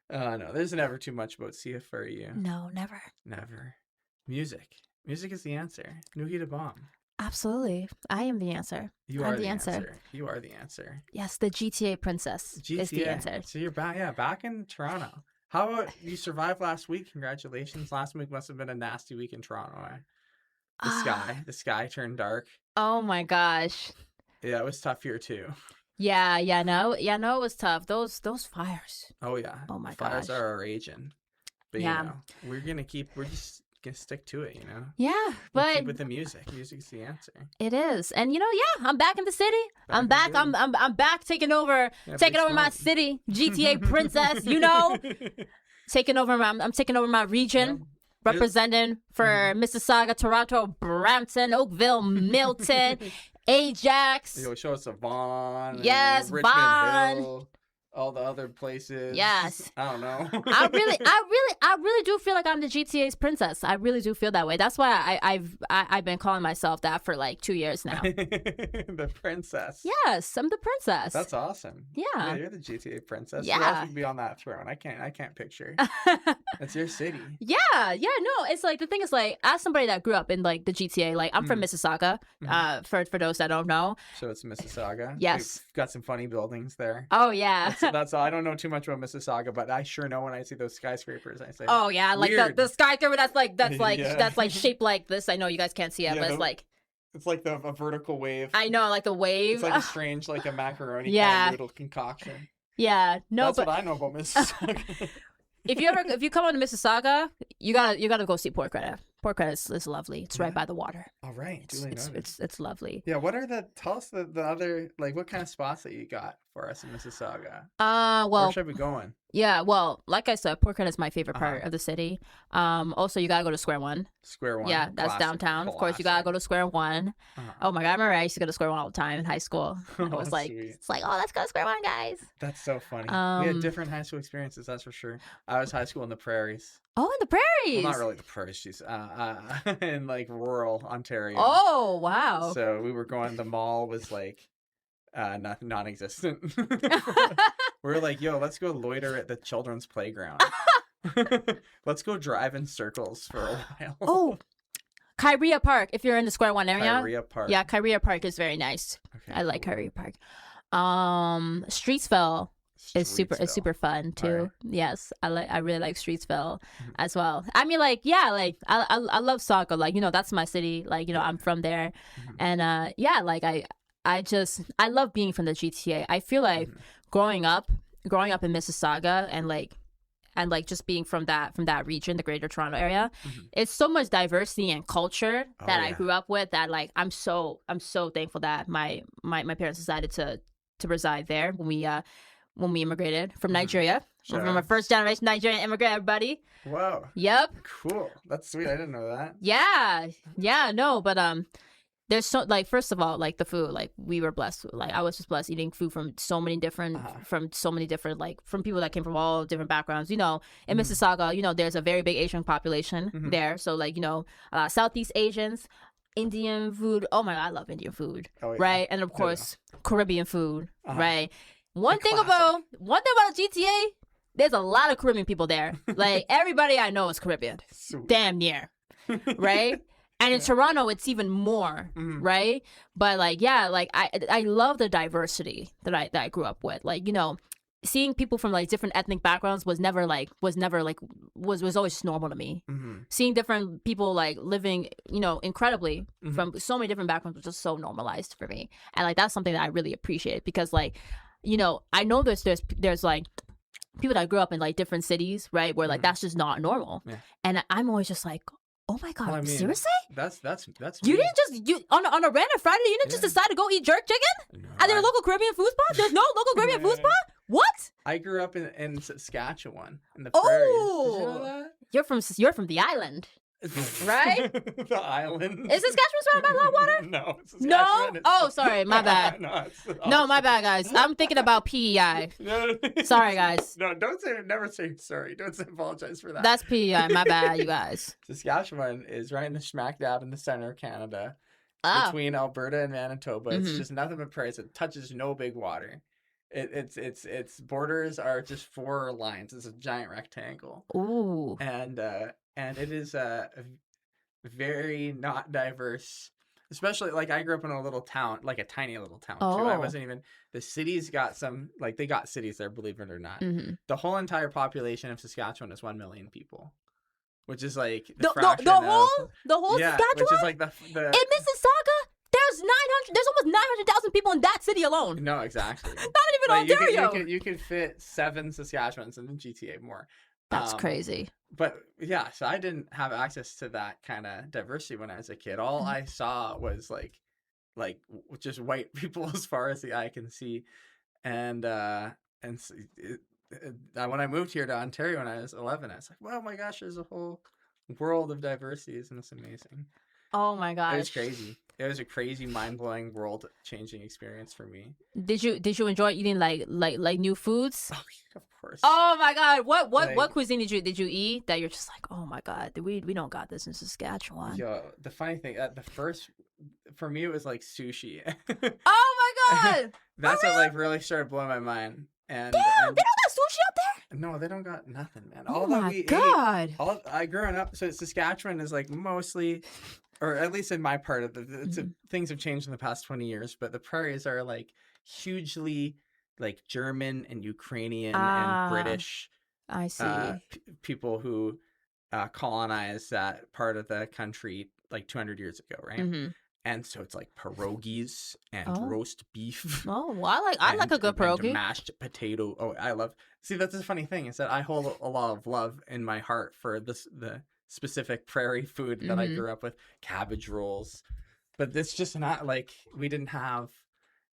No, there's never too much about CFRU. No, never. Never. Music is the answer. NUKEY Da BOMB. Absolutely. I am the answer. You are the answer. You are the answer. Yes, the GTA princess is the answer. So you're back in Toronto. How about you survived last week? Congratulations. Last week must have been a nasty week in Toronto. Eh? The sky turned dark. Oh my gosh. Yeah, it was tough here too. Yeah, no, it was tough. Those fires. Oh yeah. Oh my Fires gosh. are raging. But Yeah. you know, we're just gonna stick to it, you know? Yeah, We'll but keep with the music. Music's the answer. it is, and yeah, I'm back in the city. I'm Back back. in the I'm back taking over, Yeah, taking big over my smoke. city, GTA princess. You know, taking over my. I'm taking over my region. Yeah. Representing for Mississauga, Toronto, Brampton, Oakville, Milton, Ajax. You'll show us a Vaughan. and Yes, Richmond Vaughan. Hill, all the other places. Yes. I don't know. I really do feel like I'm the GTA's princess. I really do feel that way. That's why I've been calling myself that for like 2 years now. The princess. Yes, I'm the princess. That's awesome. Yeah. You're the GTA princess. Yeah. Who else would be on that throne? I can't picture. That's your city. Yeah, no, it's like the thing is like as somebody that grew up in like the GTA, like I'm from Mississauga. For those that don't know. So it's Mississauga. Yes. We've got some funny buildings there. Oh yeah. That's all. I don't know too much about Mississauga, but I sure know when I see those skyscrapers. I say, Oh yeah, like Weird. the skyscraper that's Yeah. shaped like this. I know you guys can't see it, Yeah, but it's like it's like a vertical wave. I know, like the wave. It's like a strange, like a macaroni Yeah. kind of noodle concoction. Yeah, no, That's but what I know about Mississauga. if you come on to Mississauga, you gotta go see Port Credit. Port Credit is lovely. It's right by the water. All right, duly noted. It's lovely. Yeah, what are tell us the other, like, what kind of spots that you got for us in Mississauga? Well, Where should we be going? yeah, well, like I said, Port Credit is my favorite part of the city. Also, you gotta go to Square One. Square One. Yeah, that's Classic, downtown. Of course, you gotta go to Square One. Oh my god, I remember I used to go to Square One all the time in high school. And it was like, sweet. it's like, oh, let's go to Square One, guys. That's so funny. We had different high school experiences, that's for sure. I was high school in the prairies. Oh, in the prairies. Well, not really the prairies, jeez. In like rural Ontario. Oh wow. So we were going. The mall was like non-existent. We were like, yo, let's go loiter at the children's playground. Let's go drive in circles for a while. Oh, Kyria Park. If you're in the Square One area, Kyria Park. yeah, Kyria Park is very nice. Okay, I like cool. Kyria Park. Streetsville is super fun too. Alright. Yes, I really like Streetsville as well. I mean, like, yeah, like I love Sauga. Like, you know, that's my city. Like, you know, I'm from there, and yeah, like I love being from the GTA. I feel like growing up in Mississauga and like just being from that region, the Greater Toronto area, it's so much diversity and culture that I grew up with. That like I'm so thankful that my parents decided to reside there when we immigrated from Nigeria. We're from a first generation Nigerian immigrant, everybody. Wow. Yep. Cool. That's sweet. I didn't know that. Yeah, no, but there's so, like, first of all, like the food, like we were blessed. Like I was just blessed eating food from so many different like from people that came from all different backgrounds. You know, in Mississauga, you know, there's a very big Asian population there. So like, you know, Southeast Asians, Indian food. Oh my God, I love Indian food. Oh, yeah. Right. And of course, Caribbean food. Right. One thing classic. about GTA, there's a lot of Caribbean people there. Like everybody I know is Caribbean. Sweet. Damn near. Right? And in Toronto, it's even more, right? But like, yeah, like I love the diversity that I grew up with. Like, you know, seeing people from like different ethnic backgrounds was always normal to me. Seeing different people like living, you know, incredibly from so many different backgrounds was just so normalized for me. And like that's something that I really appreciate because like, you know, I know there's like people that grew up in like different cities, right? Where like that's just not normal. Yeah. And I'm always just like, oh my God, Well, I mean, seriously? That's You didn't just on a random Friday, you didn't just decide to go eat jerk chicken at their local Caribbean food spot? There's no local Caribbean food spot? What? I grew up in Saskatchewan in the prairies. Did you know that? You're from the island. Right? The island. Is Saskatchewan surrounded by a lot of water? No. No? Saskatchewan is- Oh, sorry, my bad. No, my bad, guys. I'm thinking about PEI. No. Sorry, guys. No, never say sorry. Don't say apologize for that. That's PEI. My bad, you guys. Saskatchewan is right in the smack dab in the center of Canada, Oh. between Alberta and Manitoba. It's just nothing but prairies. It touches no big water. Its borders are just 4 lines. It's a giant rectangle. Ooh. And it is a very not diverse especially like I grew up in a little town, like a tiny little town too. I Oh. wasn't even, the cities got some, like they got cities there, believe it or not. Mhm. The whole entire population of Saskatchewan is 1 million people, which is like The fraction the whole yeah, Saskatchewan? which is like the In Mississauga, there's almost 900,000 people in that city alone. no, exactly. Not even Like, Ontario. you could fit 7 Saskatchewans in the GTA more. That's crazy. But yeah, so I didn't have access to that kind of diversity when I was a kid. All I saw was like just white people as far as the eye can see, and so when I moved here to Ontario when I was 11, I was like, "Well, my gosh, there's a whole world of diversity. Isn't this amazing?" Oh my gosh. It was crazy. It was a crazy, mind-blowing, world-changing experience for me. Did you enjoy eating like new foods? Oh, of course. Oh my god, what Like- cuisine did you eat that you're just like, oh my god, we don't got this in Saskatchewan? Yo, the funny thing, the first for me it was like sushi. Oh my god! That's what like really started blowing my mind. And, Damn, and they don't got sushi out there? no, they don't got nothing, man. Oh All that my we ate, god. I growing up, so Saskatchewan is like mostly, or at least in my part of things have changed in the past 20 years, but the prairies are like hugely like German and Ukrainian Ah. and British I see. people who colonized that part of the country like 200 years ago, right? Mm-hmm. And so it's like pierogies and Oh. roast beef. Oh, well, I like a good and pierogi. mashed potato. Oh, I love. See, that's the funny thing is that I hold a lot of love in my heart for the specific prairie food that I Mhm. grew up with, cabbage rolls. But it's just not like we didn't have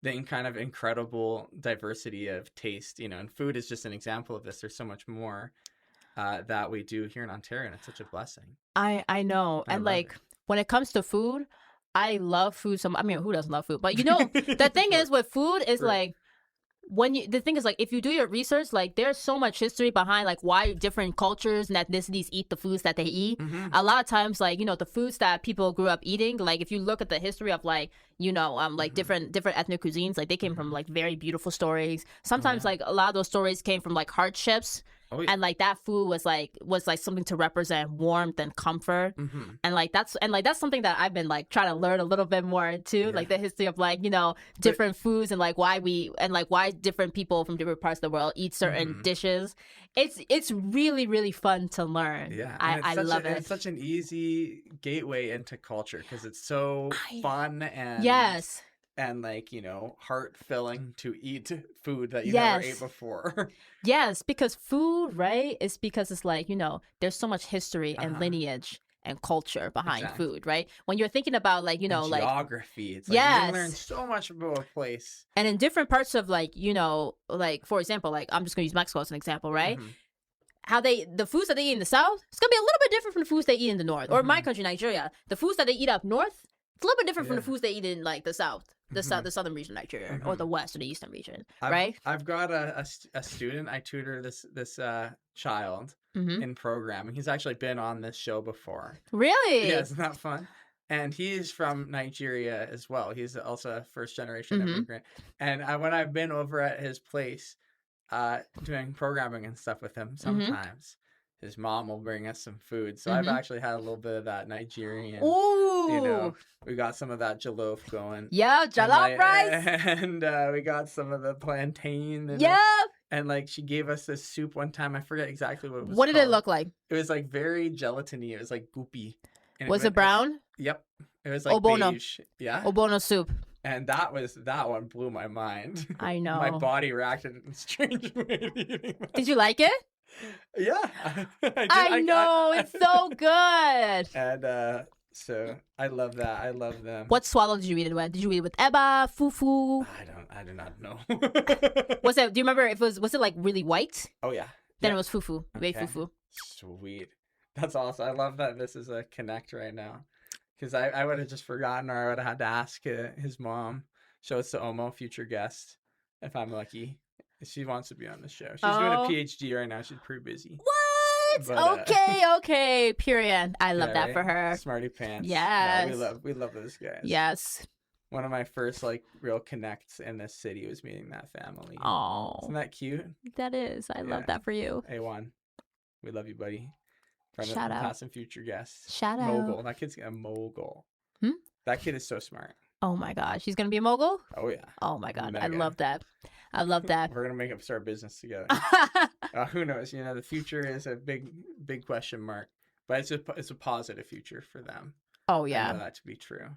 the kind of incredible diversity of taste, you know. And food is just an example of this. There's so much more that we do here in Ontario, and it's such a blessing. I know. I And love like it. when it comes to food, I love food I mean, who doesn't love food? But you know, the thing is with food is Right. like the thing is like if you do your research, like there's so much history behind like why different cultures and ethnicities eat the foods that they eat. Mhm. A lot of times, like, you know, the foods that people grew up eating, like if you look at the history of like, you know, like different ethnic cuisines, like they came from like very beautiful stories. Sometimes like a lot of those stories came from like hardships. Oh, yeah. And like that food was like something to represent warmth and comfort. Mhm. And like that's something that I've been like trying to learn a little bit more too, like the history of like, you know, different foods and like why different people from different parts of the world eat certain dishes. It's really, really fun to learn. Yeah, I and it's love it. It's such an easy gateway into culture because it's so fun and Yes. and like, you know, heart filling to eat food that you never Yes. ate before. Yes, because food, right? It's because it's like, you know, there's so much history and lineage and culture behind Exactly. food, right? When you're thinking about like, you know, And like geography. It's like you Yes. can learn so much about a place. and in different parts of like, you know, like for example, like I'm just gonna use Mexico as an example, right? Mhm. How the foods that they eat in the south, it's gonna be a little bit different from the foods they eat in the north. Or my country, Nigeria, the foods that they eat up north, it's a little bit different from the Yeah. foods they eat in like the south, the southern region of Nigeria, or the west or the eastern region, right? I've got a student. I tutor this child Mm-hmm. in programming. He's actually been on this show before. Really? Yeah, isn't that fun? And he's from Nigeria as well. He's also a first generation Mhm. immigrant. And when I've been over at his place doing programming and stuff with him, sometimes his mom will bring us some food. So I've actually had a little bit of that Nigerian. Ooh. You know, we got some of that jollof going. Yeah, And, jollof like, rice. And we got some of the plantain. And, Yeah. and like she gave us this soup one time. I forget exactly what it was What did it called. look like? It was like very gelatiny. It was like goopy. And Was went- it brown? Yep. It was like Obono. beige. Yeah. Obono soup. And that one blew my mind. I know. My body reacted in a strange way to eating that. Did you like it? Yeah. I know. It's so good. And so I love that. I love them. What swallow did you eat it with? Did you eat it with eba, fufu? I do not know. Was it? Do you remember if was it like really white? Oh yeah. Then Yeah. it was fufu. We ate Okay. fufu. Sweet. That's awesome. I love that this is a connect right now. Because I would have just forgotten, or I would have had to ask his mom. Show us to Omo, future guest, if I'm lucky. She wants to be on the show. She's doing a Oh. PhD right now. She's pretty busy. What? But, Okay. Period. I love Yeah, that right? for her. Smarty pants. Yes. No, we love those guys. Yes. One of my first like real connects in this city was meeting that family. Oh, Isn't that cute? that is. I love Yeah. that for you. A1. We love you, buddy. Friend Shout of out. past and future guests. Shout out. Mogul. That kid's a mogul. Hmm? That kid is so smart. Oh my gosh, he's gonna be a mogul. Oh yeah. Oh my god, I Mega. love that. I love that. We're gonna make up start business together. Who knows? You know, the future is a big question mark, but it's a positive future for them. Oh I yeah. know that to be true.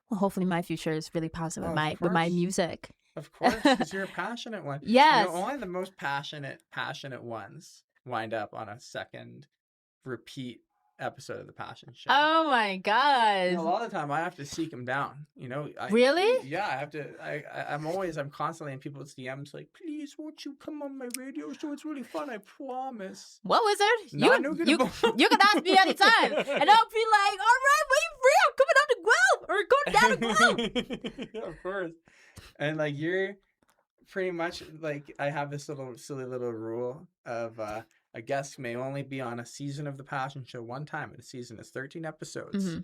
Well, hopefully my future is really positive Oh, with of my course. music. Of course, because you're a passionate one. Yes. You know, only the most passionate ones wind up on a second repeat episode of the Passion Show. Oh my You god. know, a lot of the time I have to seek them down. You know, Really? Yeah, I have to. I'm constantly in people's DMs like, please, won't you come on my radio show? It's really fun. I promise. Well, Wizard, Not Nuke Da Bomb. you can ask me anytime, and I'll be like, all right, when you free, I'm coming out to Guelph or going down to Guelph. Yeah, of course. And like you're pretty much like I have this little silly little rule of a guest may only be on a season of the Passion Show one time, and a season is 13 episodes. Mhm.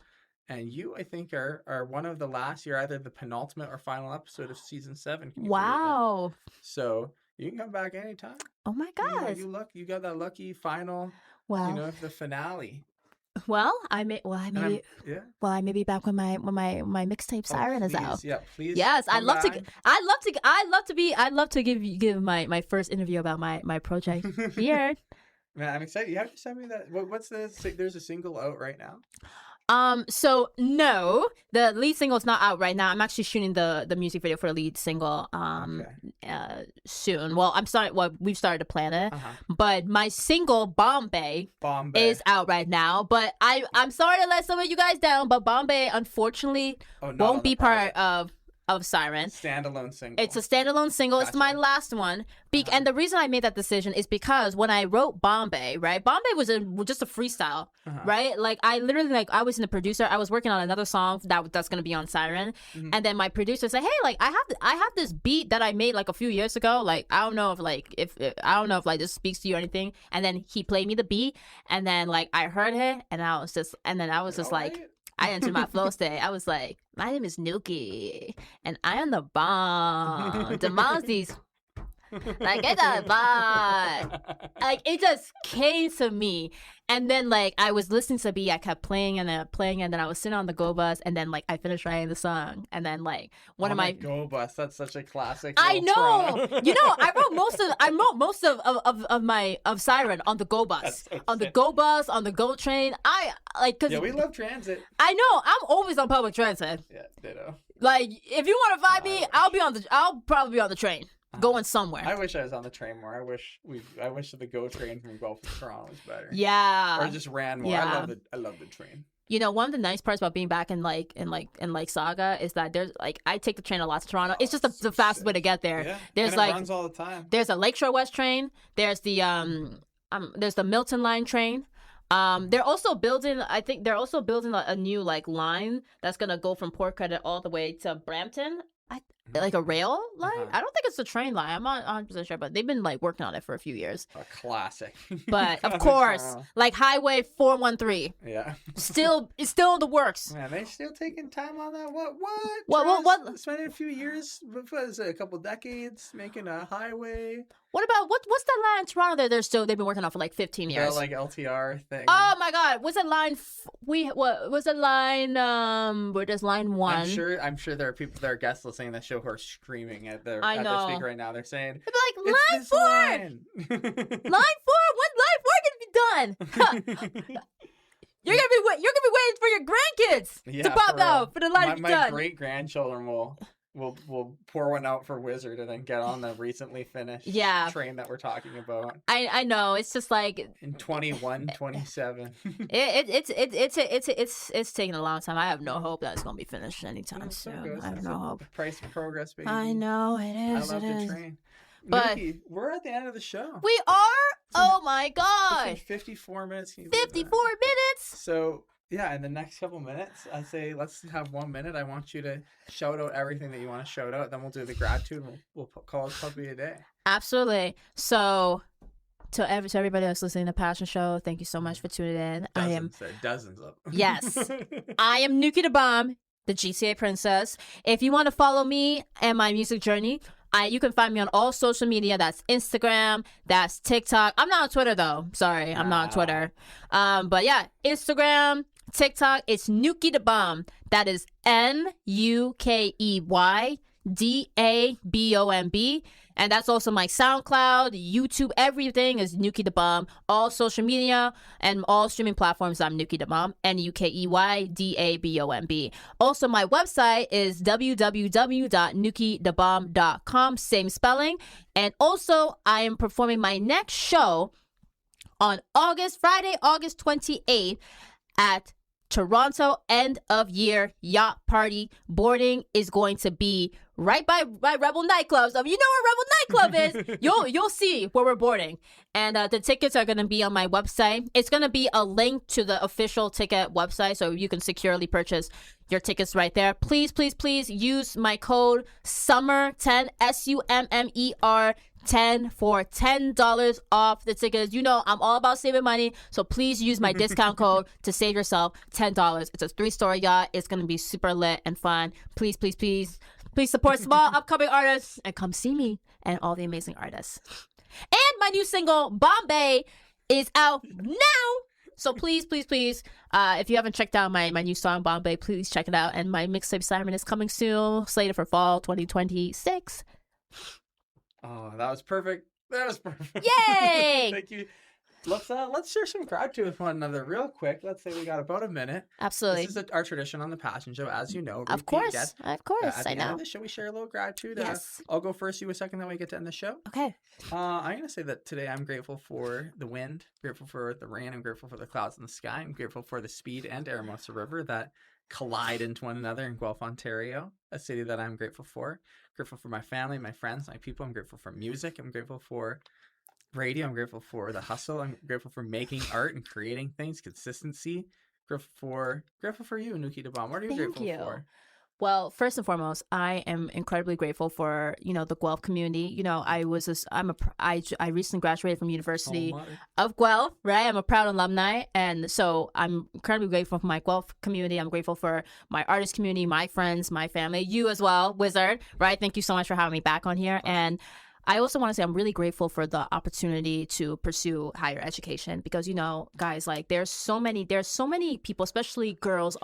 And you, I think, are one of the last. You're either the penultimate or final episode of season 7. Can you believe that? Wow. So you can come back anytime. Oh my You know, god. you got that lucky final. Wow. You know, the finale. Well, I may Yeah. be back when my mixtape Siren is out. Yeah, please. Yes, come back. I'd love to give my first interview about my project here. Man, I'm excited. You have to send me that. What's there's a single out right now? So no, the lead single is not out right now. I'm actually shooting the music video for the lead single soon. Well, we've started to plan it. But my single BOMB BAE Bomb BAE. is out right now. But I'm sorry to let some of you guys down, but BOMB BAE unfortunately not on won't the be part project. of Siren. Standalone single. It's a standalone single. It's my last one. And the reason I made that decision is because when I wrote BOMB BAE, right? BOMB BAE was just a freestyle, right? Like I literally I was in the producer. I was working on another song that's gonna be on Siren, and then my producer said, "Hey, like I have this beat that I made like a few years ago. Like I don't know if this speaks to you or anything." And then he played me the beat, and then like I heard it, and I was just like. Alright. I entered my flow state. I was like, my name is Nuki, and I am the bomb. The Mozzies. Like, it's a vibe. Like, it just came to me. And then, like, I was listening to the beat. I kept playing and then playing, and then I was sitting on the go bus, and then, like, I finished writing the song. And then, like, one of my Go Bus. That's such a classic. I little know. Toronto. You know, I wrote most of Siren on the go bus. That's so On the sick. go bus, on the go train. Cause Yeah, we love transit. I know, I'm always on public transit. Yeah, ditto. Like, if you want to find me, I'll probably be on the train, going somewhere. I wish I was on the train more. I wish the GO train from Guelph to Toronto was better. Yeah. Or just ran more. Yeah. I love the train. You know, one of the nice parts about being back in Sauga is that there's like I take the train a lot to Toronto. It's just the fastest way to get there. Yeah. There's and like it runs all the time. there's a Lakeshore West train. There's the Milton Line train. They're also building. I think they're also building a new like line that's gonna go from Port Credit all the way to Brampton. Like a rail line. I don't think it's a train line. I'm not 100% sure, but they've been like working on it for a few years. A classic. But of course, like Highway 413, Yeah. it's still in the works. Man, they still taking time on that? What? What? Spending a few years, what is it, a couple decades, making a highway. What about what's that line in Toronto that they've been working on for like 15 years? That like LTR thing. Oh my God! Was it line? What was it line? Where does line 1? I'm sure there are people that are guests listening to the show who are screaming at their know. speaker right now. They're saying, They'd be like "It's line 4. this line." Line 4. When's line 4 gonna be done? You're gonna be waiting for your grandkids Yeah, to pop for real. out for the line to be My done. great grandchildren will pour one out for Wizard and then get on the recently finished train that we're talking about I know. It's just like in 21, 27. it's taking a long time. I have no hope that it's gonna be finished anytime soon. I have no hope. Price of progress, baby. I know it I is. love It the is. train. But- Nuki, we're at the end of the show. We are. Oh my It's been gosh! 54 minutes. Can you believe that? 54 minutes. So yeah, in the next couple minutes, I say let's have 1 minute. I want you to shout out everything that you want to shout out. Then we'll do the gratitude. And we'll call it puppy a day. Absolutely. So, to everybody that's listening to Passion Show, thank you so much for tuning in. Dozens of them. Yes. I am NUKEY DA BOMB, the GTA princess. If you want to follow me and my music journey, you can find me on all social media. That's Instagram, that's TikTok. I'm not on Twitter though. Sorry, I'm not on Twitter. But yeah, Instagram, TikTok, it's NUKEY DA BOMB. That is NUKEYDABOMB. And that's also my SoundCloud, YouTube, everything is NUKEY DA BOMB. All social media and all streaming platforms, I'm NUKEY DA BOMB, NUKEYDABOMB. Also, my website is www.nukeydabomb.com, same spelling. And also, I am performing my next show on Friday, August 28th at Toronto End of Year Yacht Party. Boarding is going to be right by Rebel Nightclub. So if you know where Rebel Nightclub is, you'll see where we're boarding. And the tickets are going to be on my website. It's going to be a link to the official ticket website, so you can securely purchase your tickets right there. Please, please, please use my code SUMMER10, SUMMER 10 for $10 off the tickets. You know, I'm all about saving money, so please use my discount code to save yourself $10. It's a 3-story yacht. It's going to be super lit and fun. Please, please, please, please support small upcoming artists and come see me and all the amazing artists. And my new single, Bomb BAE, is out now. So please, please, please, if you haven't checked out my new song, Bomb BAE, please check it out. And my mixtape Siren is coming soon, slated for fall 2026. Oh, that was perfect. That was perfect. Yay! Thank you. Let's share some gratitude with one another real quick. Let's say we got about a minute. Absolutely. This is our tradition on the Passion Show, as you know. Of course. At I the know. end of the show, we share a little gratitude. Yes. I'll go first. You a second, then we get to end the show. Okay. I'm gonna say that today I'm grateful for the wind, grateful for the rain, I'm grateful for the clouds in the sky, I'm grateful for the speed and Aramosa River that collide into one another in Guelph, Ontario, a city that I'm grateful for. Grateful for my family, my friends, my people. I'm grateful for music. I'm grateful for radio. I'm grateful for the hustle. I'm grateful for making art and creating things, consistency. Grateful for you, NUKEY DA BOMB. What are you grateful for? Well, first and foremost, I am incredibly grateful for, the Guelph community. I recently graduated from University of Guelph, right? I'm a proud alumni. And so I'm incredibly grateful for my Guelph community. I'm grateful for my artist community, my friends, my family, you as well, Wizard, right? Thank you so much for having me back on here. And I also want to say I'm really grateful for the opportunity to pursue higher education because, guys, like there's so many people, especially girls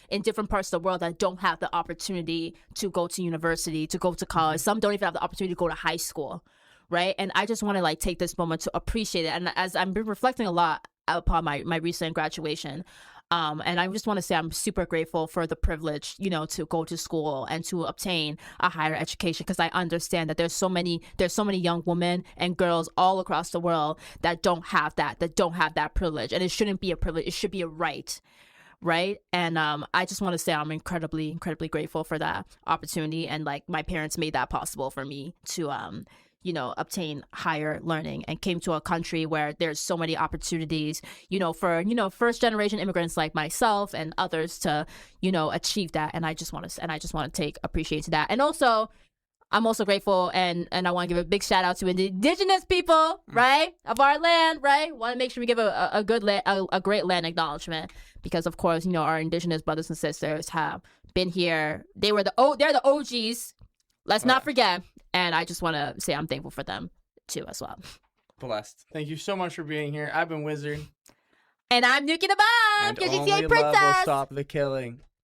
in different parts of the world that don't have the opportunity to go to university, to go to college. Some don't even have the opportunity to go to high school, right? And I just want to take this moment to appreciate it. And as I've been reflecting a lot upon my recent graduation, and I just want to say I'm super grateful for the privilege, to go to school and to obtain a higher education because I understand that there's so many young women and girls all across the world that don't have that privilege, and it shouldn't be a privilege. It should be a right. Right. And I just want to say I'm incredibly, incredibly grateful for that opportunity. And my parents made that possible for me to obtain higher learning and came to a country where there's so many opportunities, for, first generation immigrants like myself and others to, achieve that. And I just want to take appreciation to that. And also, I'm also grateful and I want to give a big shout out to indigenous people, right, of our land, right? Want to make sure we give a great land acknowledgement because, of course, our indigenous brothers and sisters have been here. They're the OGs. Let's not forget. And I just want to say I'm thankful for them, too, as well. Blessed. Thank you so much for being here. I've been Wizard. And I'm NUKEY DA BOMB, And your only GTA love princess. will stop the killing.